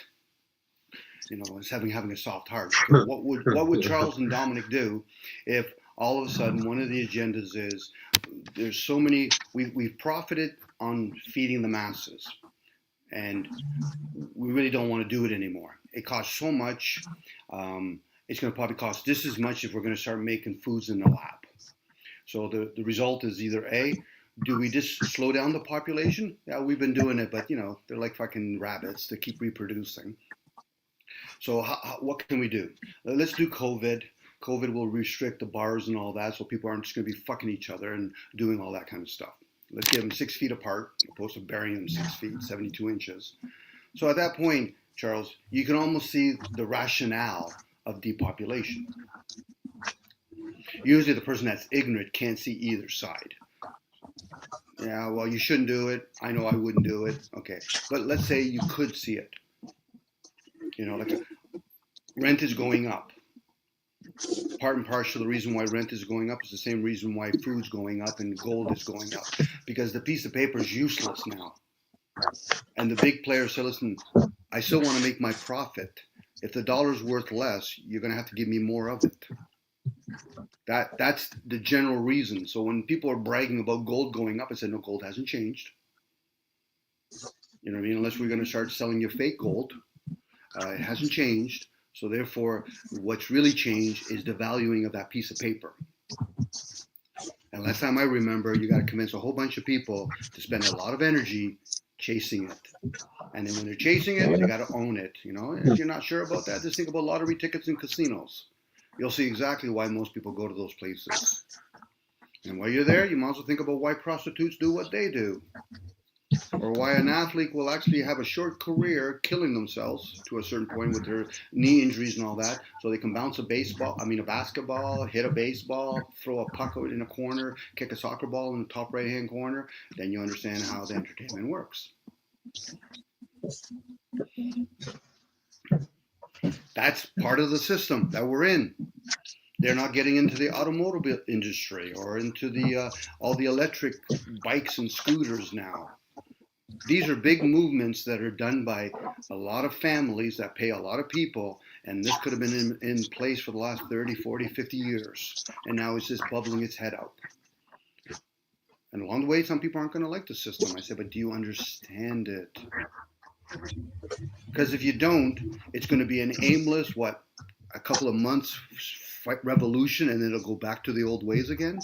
You know, instead of having a soft heart. So what would Charles and Dominic do if all of a sudden one of the agendas is there's so many we've profited on feeding the masses, and we really don't want to do it anymore. It costs so much. It's going to probably cost this as much if we're going to start making foods in the lab. So the result is either A, do we just slow down the population? Yeah, we've been doing it, but you know, they're like fucking rabbits to keep reproducing. So what can we do? Let's do COVID. COVID will restrict the bars and all that, so people aren't just going to be fucking each other and doing all that kind of stuff. Let's get them 6 feet apart, opposed to burying them 6 feet, 72 inches. So at that point, Charles, you can almost see the rationale of depopulation. Usually the person that's ignorant can't see either side. Yeah, well, you shouldn't do it. I know I wouldn't do it. Okay, but let's say you could see it. You know, like rent is going up. Part and parcel, the reason why rent is going up is the same reason why food's going up and gold is going up. Because the piece of paper is useless now. And the big players say, listen, I still want to make my profit. If the dollar's worth less, you're going to have to give me more of it. That's the general reason. So when people are bragging about gold going up, I said, no, gold hasn't changed. You know what I mean? Unless we're going to start selling you fake gold. It hasn't changed. So therefore, what's really changed is the valuing of that piece of paper. And last time I remember, you got to convince a whole bunch of people to spend a lot of energy chasing it. And then when they're chasing it, they got to own it. You know, if you're not sure about that, just think about lottery tickets and casinos. You'll see exactly why most people go to those places. And while you're there, you might also think about why prostitutes do what they do. Or why an athlete will actually have a short career killing themselves to a certain point with their knee injuries and all that, so they can bounce a basketball, hit a baseball, throw a puck out in a corner, kick a soccer ball in the top right-hand corner. Then you understand how the entertainment works. That's part of the system that we're in. They're not getting into the automobile industry or into the all the electric bikes and scooters now. These are big movements that are done by a lot of families that pay a lot of people, and this could have been in place for the last 30, 40, 50 years, and now it's just bubbling its head out. And along the way, some people aren't going to like the system. I said, but do you understand it? Because if you don't, it's going to be an aimless, a couple of months revolution, and then it'll go back to the old ways again.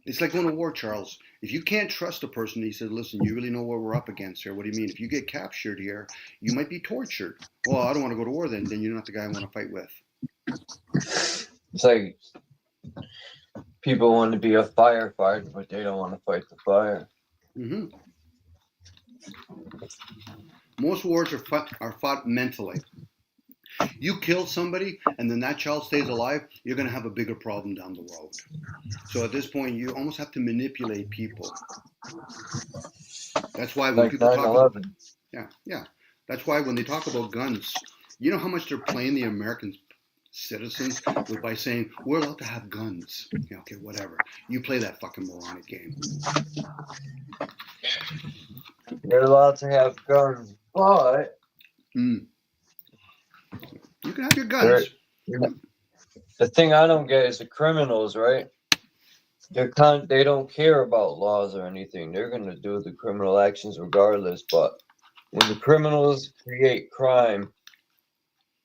It's like going to war, Charles. If you can't trust a person, he said, listen, you really know what we're up against here. What do you mean? If you get captured here, you might be tortured. Well, I don't want to go to war then. Then you're not the guy I want to fight with. It's like people want to be a firefighter, but they don't want to fight the fire. Mm-hmm. Most wars are fought mentally. You kill somebody and then that child stays alive, you're going to have a bigger problem down the road. So at this point, you almost have to manipulate people. That's why when like people 9/11. talk about, yeah. That's why when they talk about guns, you know how much they're playing the American citizens by saying, we're allowed to have guns. Yeah, okay, whatever. You play that fucking moronic game. You're allowed to have guns, but... You can have your guns. The thing I don't get is the criminals, right? They don't care about laws or anything. They're going to do the criminal actions regardless. But when the criminals create crime,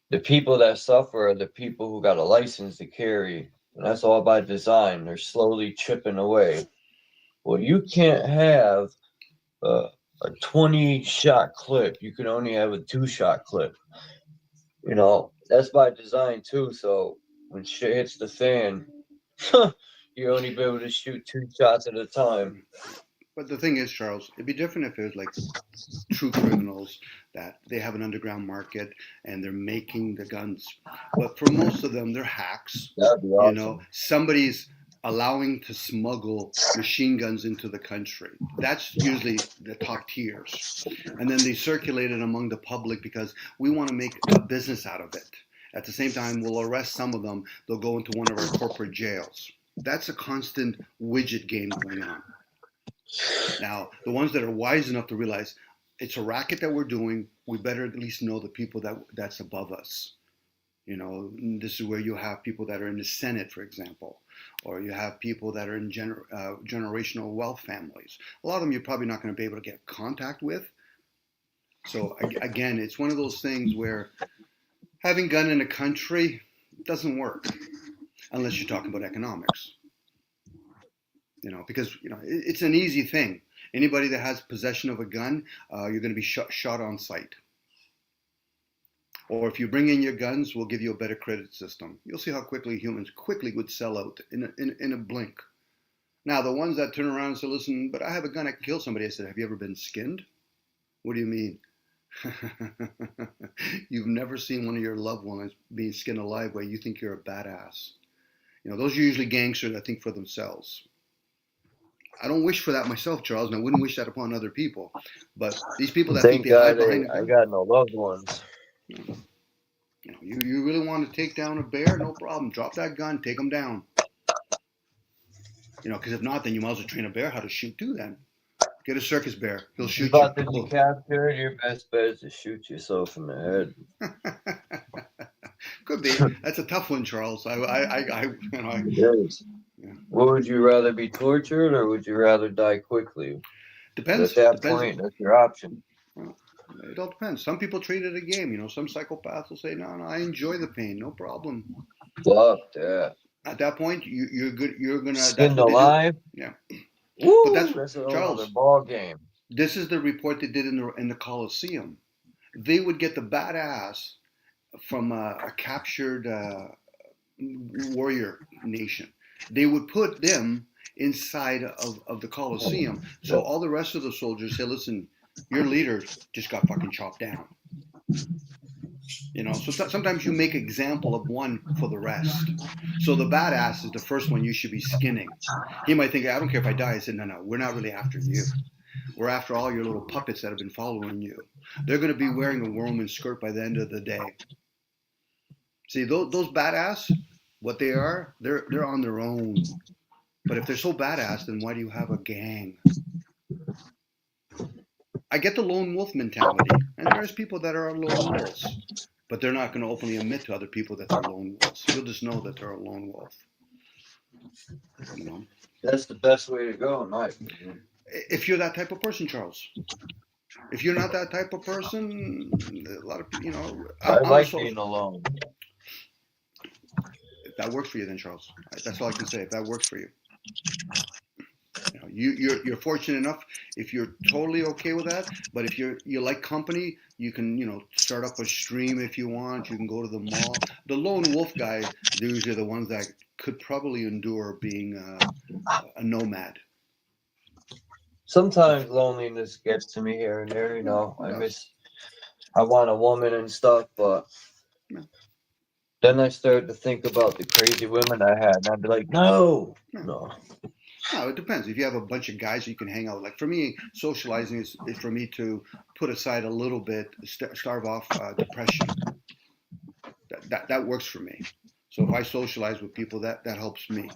the people that suffer are the people who got a license to carry. And that's all by design. They're slowly chipping away. Well, you can't have a 20-shot clip. You can only have a 2-shot clip. You know, that's by design too. So when shit hits the fan, you only be able to shoot 2 shots at a time. But the thing is, Charles, it'd be different if it was like true criminals that they have an underground market and they're making the guns. But for most of them, they're hacks. That'd be awesome. You know, somebody's allowing to smuggle machine guns into the country. That's usually the top tiers. And then they circulate it among the public because we want to make a business out of it. At the same time, we'll arrest some of them. They'll go into one of our corporate jails. That's a constant widget game going on. Now, the ones that are wise enough to realize it's a racket that we're doing, we better at least know the people that's above us. You know, this is where you have people that are in the Senate, for example, or you have people that are in generational wealth families. A lot of them you're probably not going to be able to get contact with. So again, it's one of those things where having gun in a country doesn't work unless you're talking about economics. You know, because, you know, it's an easy thing. Anybody that has possession of a gun, you're going to be shot on sight. Or if you bring in your guns, we'll give you a better credit system. You'll see how quickly humans would sell out in a blink. Now, the ones that turn around and say, listen, but I have a gun, I can kill somebody. I said, have you ever been skinned? What do you mean? You've never seen one of your loved ones being skinned alive where you think you're a badass. You know, those are usually gangsters that think for themselves. I don't wish for that myself, Charles, and I wouldn't wish that upon other people. But these people that think they hide behind a gun, I got no loved ones. You know, you really want to take down a bear? No problem. Drop that gun, take them down. You know, because if not, then you might as well train a bear how to shoot too. Then get a circus bear; he'll shoot you. About to be captured, your best bet is to shoot yourself in the head. Could be. That's a tough one, Charles. Yeah. What would you rather be tortured, or would you rather die quickly? Depends. At that point, that's your option. Well, it all depends. Some people treat it a game. You know, some psychopaths will say, "No, I enjoy the pain, no problem." Fuck that. At that point, you're good. You're gonna skinned alive. Yeah. Woo, but that's another ball game. This is the report they did in the Coliseum. They would get the badass from a captured warrior nation. They would put them inside of the Coliseum. So all the rest of the soldiers say, listen, your leader just got fucking chopped down. You know, so sometimes you make example of one for the rest. So the badass is the first one you should be skinning. He might think, I don't care if I die. I said, no, we're not really after you. We're after all your little puppets that have been following you. They're going to be wearing a Roman skirt by the end of the day. See, those badass, what they are, they're on their own. But if they're so badass, then why do you have a gang? I get the lone wolf mentality, and there's people that are lone wolves, but they're not going to openly admit to other people that they're lone wolves. You'll just know that they're a lone wolf. You know? That's the best way to go, in my opinion. If you're that type of person, Charles. If you're not that type of person, a lot of, you know. I like being alone. If that works for you, then Charles, that's all I can say. If that works for you, you know, you're fortunate enough if you're totally okay with that. But if you like company, you can, you know, start up a stream if you want. You can go to the mall. The lone wolf guy, they're usually the ones that could probably endure being a nomad. Sometimes loneliness gets to me here and there. You know, I want a woman and stuff, but. Then I started to think about the crazy women I had, and I'd be like, no. No, it depends. If you have a bunch of guys you can hang out with. Like for me, socializing is for me to put aside a little bit, starve off depression. That works for me. So if I socialize with people, that helps me.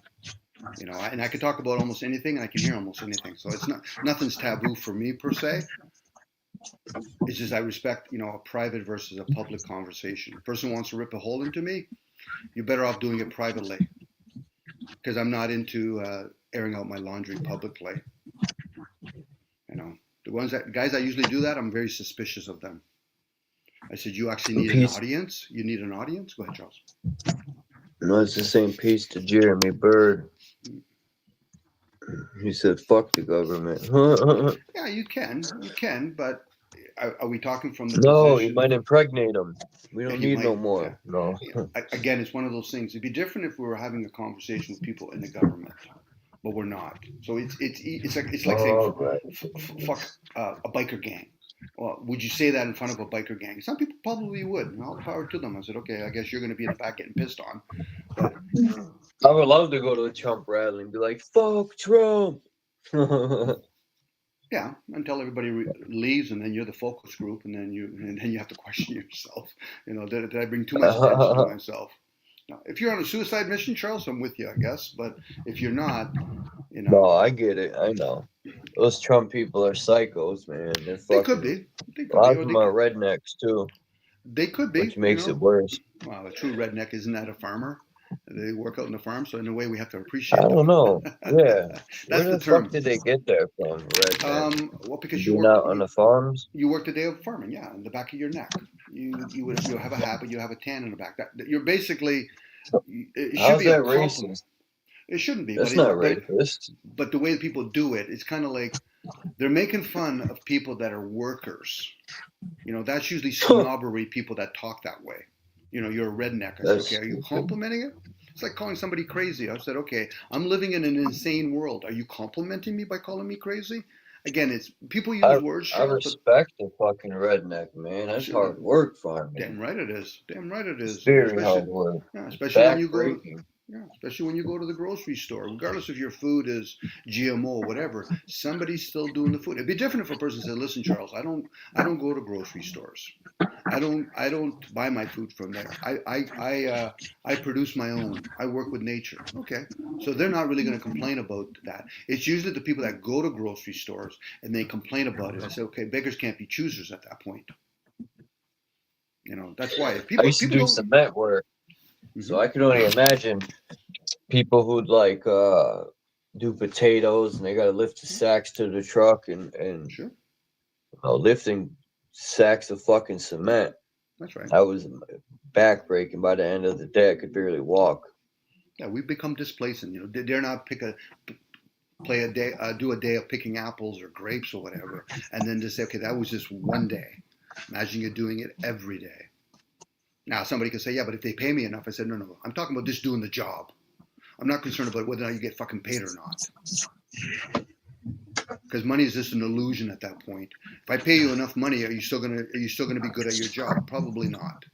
You know, and I can talk about almost anything, and I can hear almost anything. So it's nothing's taboo for me per se. It's just I respect, you know, a private versus a public conversation. If a person wants to rip a hole into me, you're better off doing it privately, because I'm not into airing out my laundry publicly. You know, the guys that usually do that, I'm very suspicious of them. I said, you actually need an audience? You need an audience? Go ahead, Charles. No, it's the same piece to Jeremy Bird. He said, "Fuck the government." Yeah, you can, but are we talking from the No, you position? might impregnate them. We Yeah, don't you need no might. more. Yeah. No. Again, it's one of those things. It'd be different if we were having a conversation with people in the government, but we're not. So it's like saying All right. fuck a biker gang. Well, would you say that in front of a biker gang? Some people probably would. And all power to them. I said, okay, I guess you're going to be in the back getting pissed on. But I would love to go to a Trump rally and be like, "Fuck Trump." yeah, until everybody leaves, and then you're the focus group, and then you have to question yourself. Did I bring too much attention to myself? Now, if you're on a suicide mission, Charles, I'm with you, I guess. But if you're not, No, I get it. I know. Those Trump people are psychos, man. They're they could fucking. be. They A could lot be. of Or them are rednecks too, they could be. which makes it worse. Well, a true redneck isn't that a farmer? They work out in the farm, so in a way, we have to I appreciate them. don't know. Yeah. That's Where the the term. fuck did they get that from? Redneck. Well, because Being out on the farms? you worked a day of farming, yeah, in the back of your neck. You have a habit, you have a tan in the back. That you're basically. It should How's be a that compliment. racist? It shouldn't be. That's but not racist. But the way that people do it, it's kind of like they're making fun of people that are workers. That's usually snobbery. People that talk that way. You're a redneck. I said, okay, are you complimenting it? It's like calling somebody crazy. I said, okay, I'm living in an insane world. Are you complimenting me by calling me crazy? Again, it's people use words. I respect the fucking redneck, man. That's hard work farming. Damn right it is. Damn right it is. It's very hard work. Yeah, especially when you go. Backbreaking. Especially when you go to the grocery store, regardless if your food is GMO or whatever, somebody's still doing the food. It'd be different if a person said, "Listen, Charles, I don't go to grocery stores. I don't buy my food from there. I produce my own. I work with nature." Okay, so they're not really going to complain about that. It's usually the people that go to grocery stores and they complain about it. I say, okay, beggars can't be choosers at that point. That's why if people. I used to do cement work. So I could only imagine people who'd like do potatoes and they got to lift the sacks to the truck and Sure. Lifting sacks of fucking cement. That's right. I was backbreaking by the end of the day. I could barely walk. Yeah, we've become displacent. Dare not do a day of picking apples or grapes or whatever, and then just say, okay, that was just one day. Imagine you're doing it every day. Now, somebody could say, yeah, but if they pay me enough. I said, no. I'm talking about just doing the job. I'm not concerned about whether or not you get fucking paid or not. Because money is just an illusion at that point. If I pay you enough money, are you still gonna be good at your job? Probably not.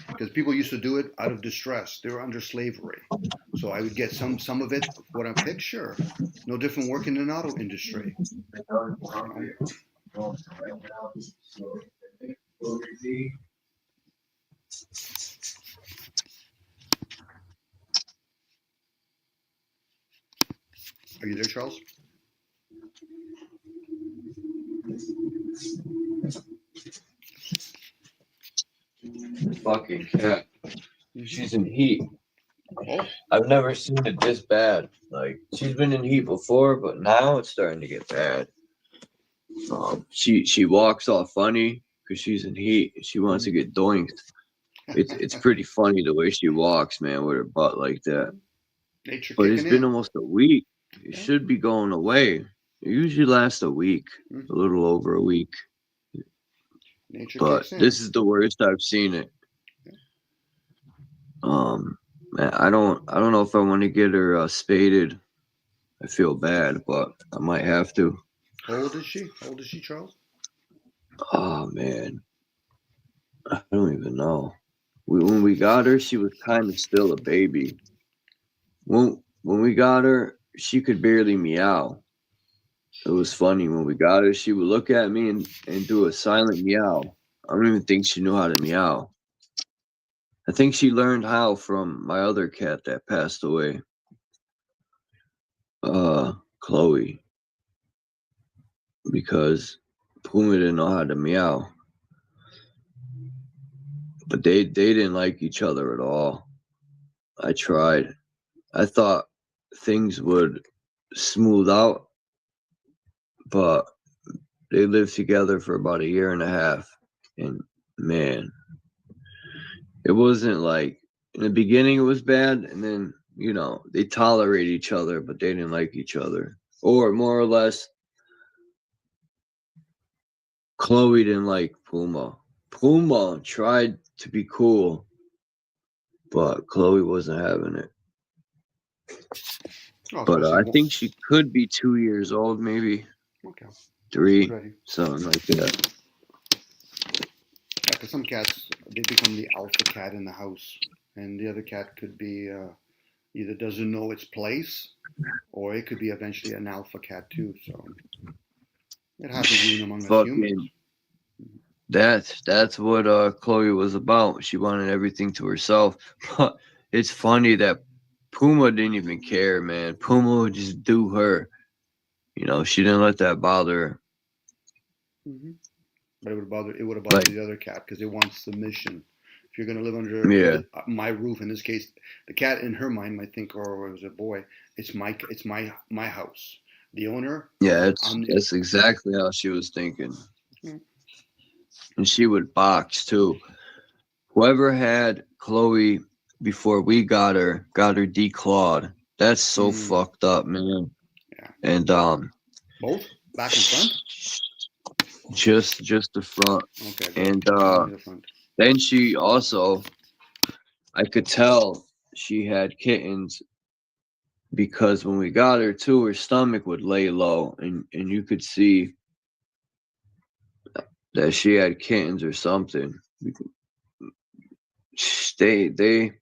Because people used to do it out of distress. They were under slavery. So I would get some of it. What I picked, sure. No different working in the auto industry. Are you there, Charles? Fucking cat. She's in heat. Oh. I've never seen it this bad. Like, she's been in heat before, but now it's starting to get bad. She walks all funny because she's in heat. She wants to get doinked. It's pretty funny the way she walks, man, with her butt like that. Nature but it's been almost a week. It should be going away. It usually lasts a week, a little over a week. Nature but this is the worst I've seen it. Man, I don't know if I want to get her spaded. I feel bad, but I might have to. How old is she? How old is she, Charles? Oh man, I don't even know. When we got her, she was kind of still a baby. When we got her, she could barely meow. It was funny. When we got her, she would look at me and do a silent meow. I don't even think she knew how to meow. I think she learned how from my other cat that passed away. Chloe. Because Puma didn't know how to meow. But they didn't like each other at all. I tried. I thought things would smooth out, but they lived together for about 1.5 years. And man, it wasn't like in the beginning it was bad, and then you know, they tolerate each other, but they didn't like each other. Or more or less, Chloe didn't like Puma. Puma tried to be cool, but Chloe wasn't having it. Oh, But I especially think she could be 2 years old, maybe okay. 3, Ready. something like that. Yeah, because some cats, they become the alpha cat in the house, and the other cat could be either doesn't know its place, or it could be eventually an alpha cat too. So it happens even among us humans. That's what Chloe was about. She wanted everything to herself. But it's funny that Puma didn't even care, man. Puma would just do her. You know, she didn't let that bother her. Mm-hmm. But it would have bothered the other cat because it wants submission. If you're going to live under my roof, in this case, the cat in her mind might think, or it was a boy, it's my house. The owner. Yeah, that's exactly how she was thinking. Mm-hmm. And she would box too. Whoever had Chloe before we got her declawed. That's so fucked up, man. Yeah. And both back and front. Just the front. Okay. And the front. Then she also, I could tell she had kittens because when we got her too, her stomach would lay low, and you could see that she had kittens or something. They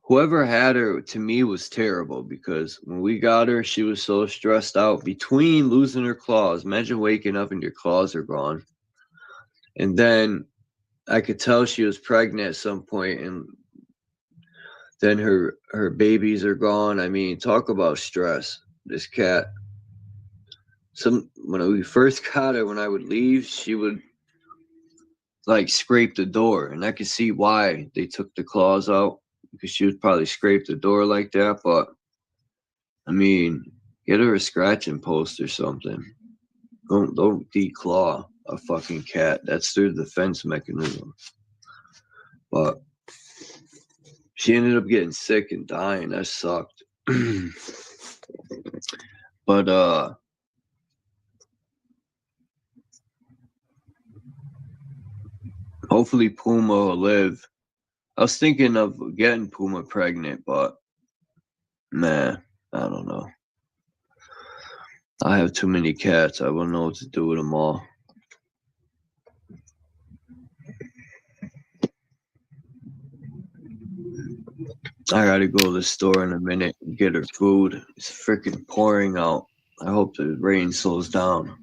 whoever had her to me was terrible because when we got her, she was so stressed out between losing her claws. Imagine waking up and your claws are gone. And then I could tell she was pregnant at some point, and then her babies are gone. I mean, talk about stress. This cat. When we first got her, when I would leave, she would like scrape the door, and I could see why they took the claws out because she would probably scrape the door like that. But I mean, get her a scratching post or something. Don't declaw a fucking cat. That's their defense mechanism. But she ended up getting sick and dying. That sucked. But hopefully Puma will live. I was thinking of getting Puma pregnant, but nah, I don't know. I have too many cats. I wouldn't know what to do with them all. I gotta go to the store in a minute and get her food. It's freaking pouring out. I hope the rain slows down.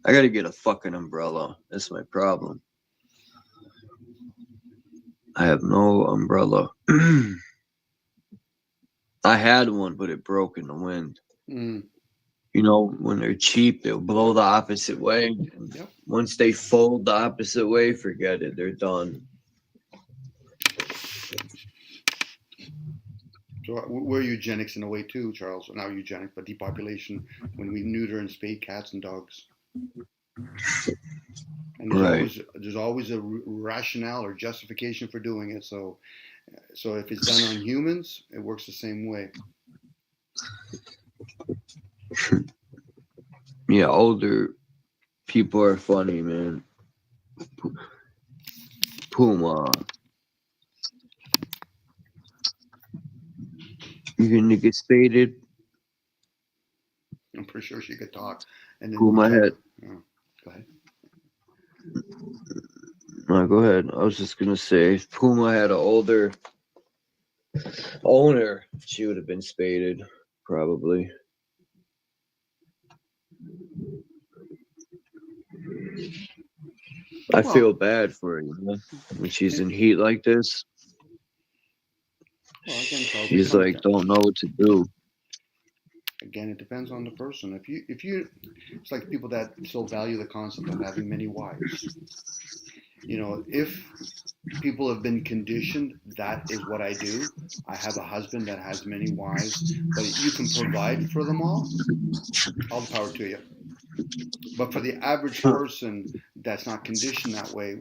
I gotta get a fucking umbrella. That's my problem. I have no umbrella. I had one, but it broke in the wind. You know, when they're cheap, they'll blow the opposite way. Yep. Once they fold the opposite way, forget it. They're done. So we're eugenics in a way too, Charles. Not eugenic, but depopulation when we neuter and spay cats and dogs. And there's always a rationale or justification for doing it. So if it's done on humans, it works the same way. Yeah, older people are funny, man. Puma. You gonna get spaded? I'm pretty sure she could talk. And then Puma head. Oh, go ahead. No, go ahead. I was just gonna say, if Puma had an older owner, she would have been spaded, probably. I feel bad for her, you know, when she's in heat like this. Well, again, Charles, she's like, don't know what to do. Again, it depends on the person. If you, it's like people that still value the concept of having many wives. You know, if people have been conditioned, that is what I do. I have a husband that has many wives, but you can provide for them all the power to you. But for the average person that's not conditioned that way,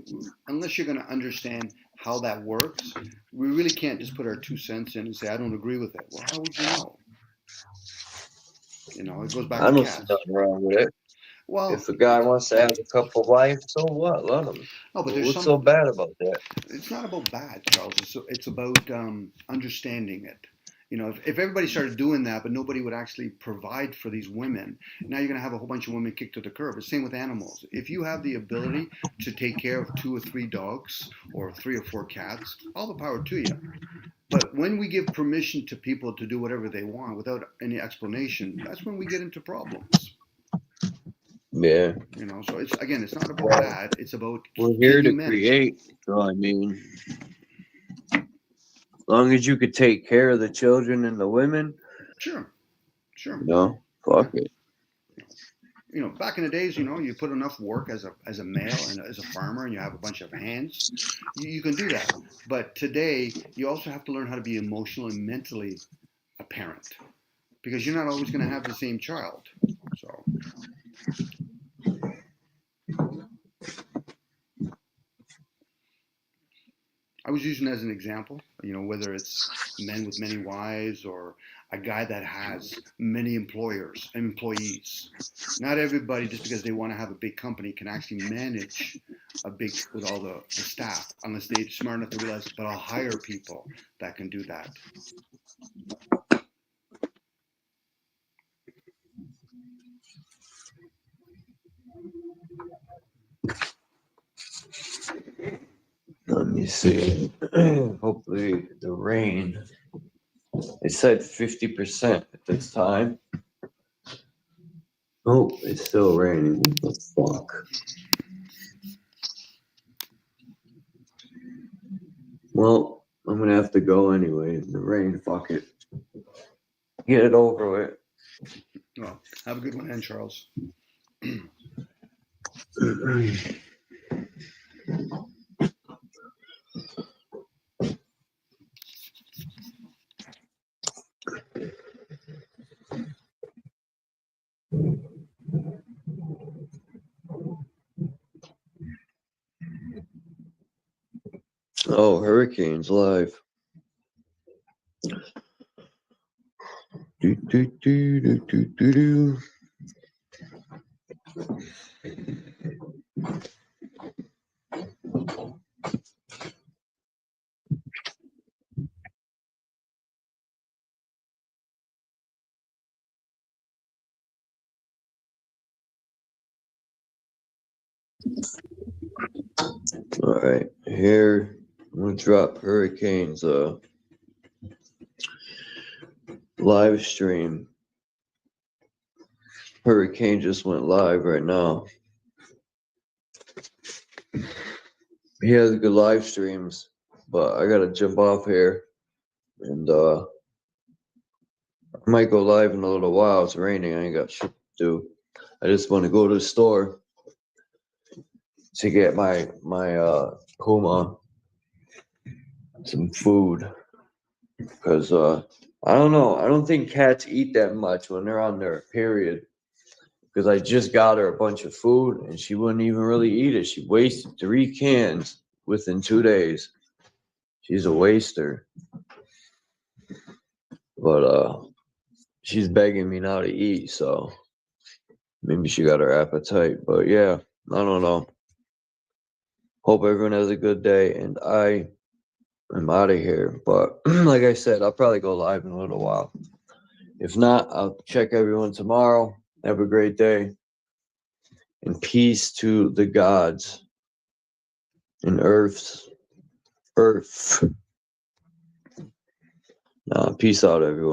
unless you're going to understand how that works, we really can't just put our 2 cents in and say, I don't agree with it. Well, how would you know? You know, it goes back I to don't see cats. nothing wrong with it. Well, If a guy wants to have a couple wives, so what? Let him. no, but there's What's so bad about that? it's not about bad, Charles. It's about understanding it. You know, if everybody started doing that, but nobody would actually provide for these women, now you're going to have a whole bunch of women kicked to the curb. It's the same with animals. If you have the ability to take care of 2 or 3 dogs or 3 or 4 cats, all the power to you. But when we give permission to people to do whatever they want without any explanation, that's when we get into problems. Yeah. You know, so it's not about that. It's about We're here can to you manage it? create. So I mean, as long as you could take care of the children and the women, Sure. fuck it. You know, back in the days, you know, you put enough work as a male and as a farmer, and you have a bunch of hands, you can do that. But today, you also have to learn how to be emotional and mentally a parent, because you're not always going to have the same child. So. I was using as an example, you know, whether it's men with many wives or a guy that has many employees. Not everybody, just because they want to have a big company, can actually manage with all the staff, unless they're smart enough to realize, but I'll hire people that can do that. Let me see. Hopefully the rain. It said 50% at this time. Oh, it's still raining. What the fuck? Well, I'm gonna have to go anyway. The rain, fuck it. Get it over with. Well, have a good one, then, Charles. Oh, Hurricane's live. Do, do, do, do, do, do, do. All right, here I'm gonna drop Hurricane's live stream. Hurricane just went live right now. He has good live streams, but I gotta jump off here, and I might go live in a little while. It's raining. I ain't got shit to do. I just want to go to the store to get my Puma some food, because I don't know. I don't think cats eat that much when they're on their period. Because I just got her a bunch of food and she wouldn't even really eat it. She wasted 3 cans within 2 days. She's a waster. But she's begging me now to eat, so maybe she got her appetite. But yeah, I don't know. Hope everyone has a good day, and I am out of here. But like I said, I'll probably go live in a little while. If not, I'll check everyone tomorrow. Have a great day. And peace to the gods and earth. Peace out, everyone.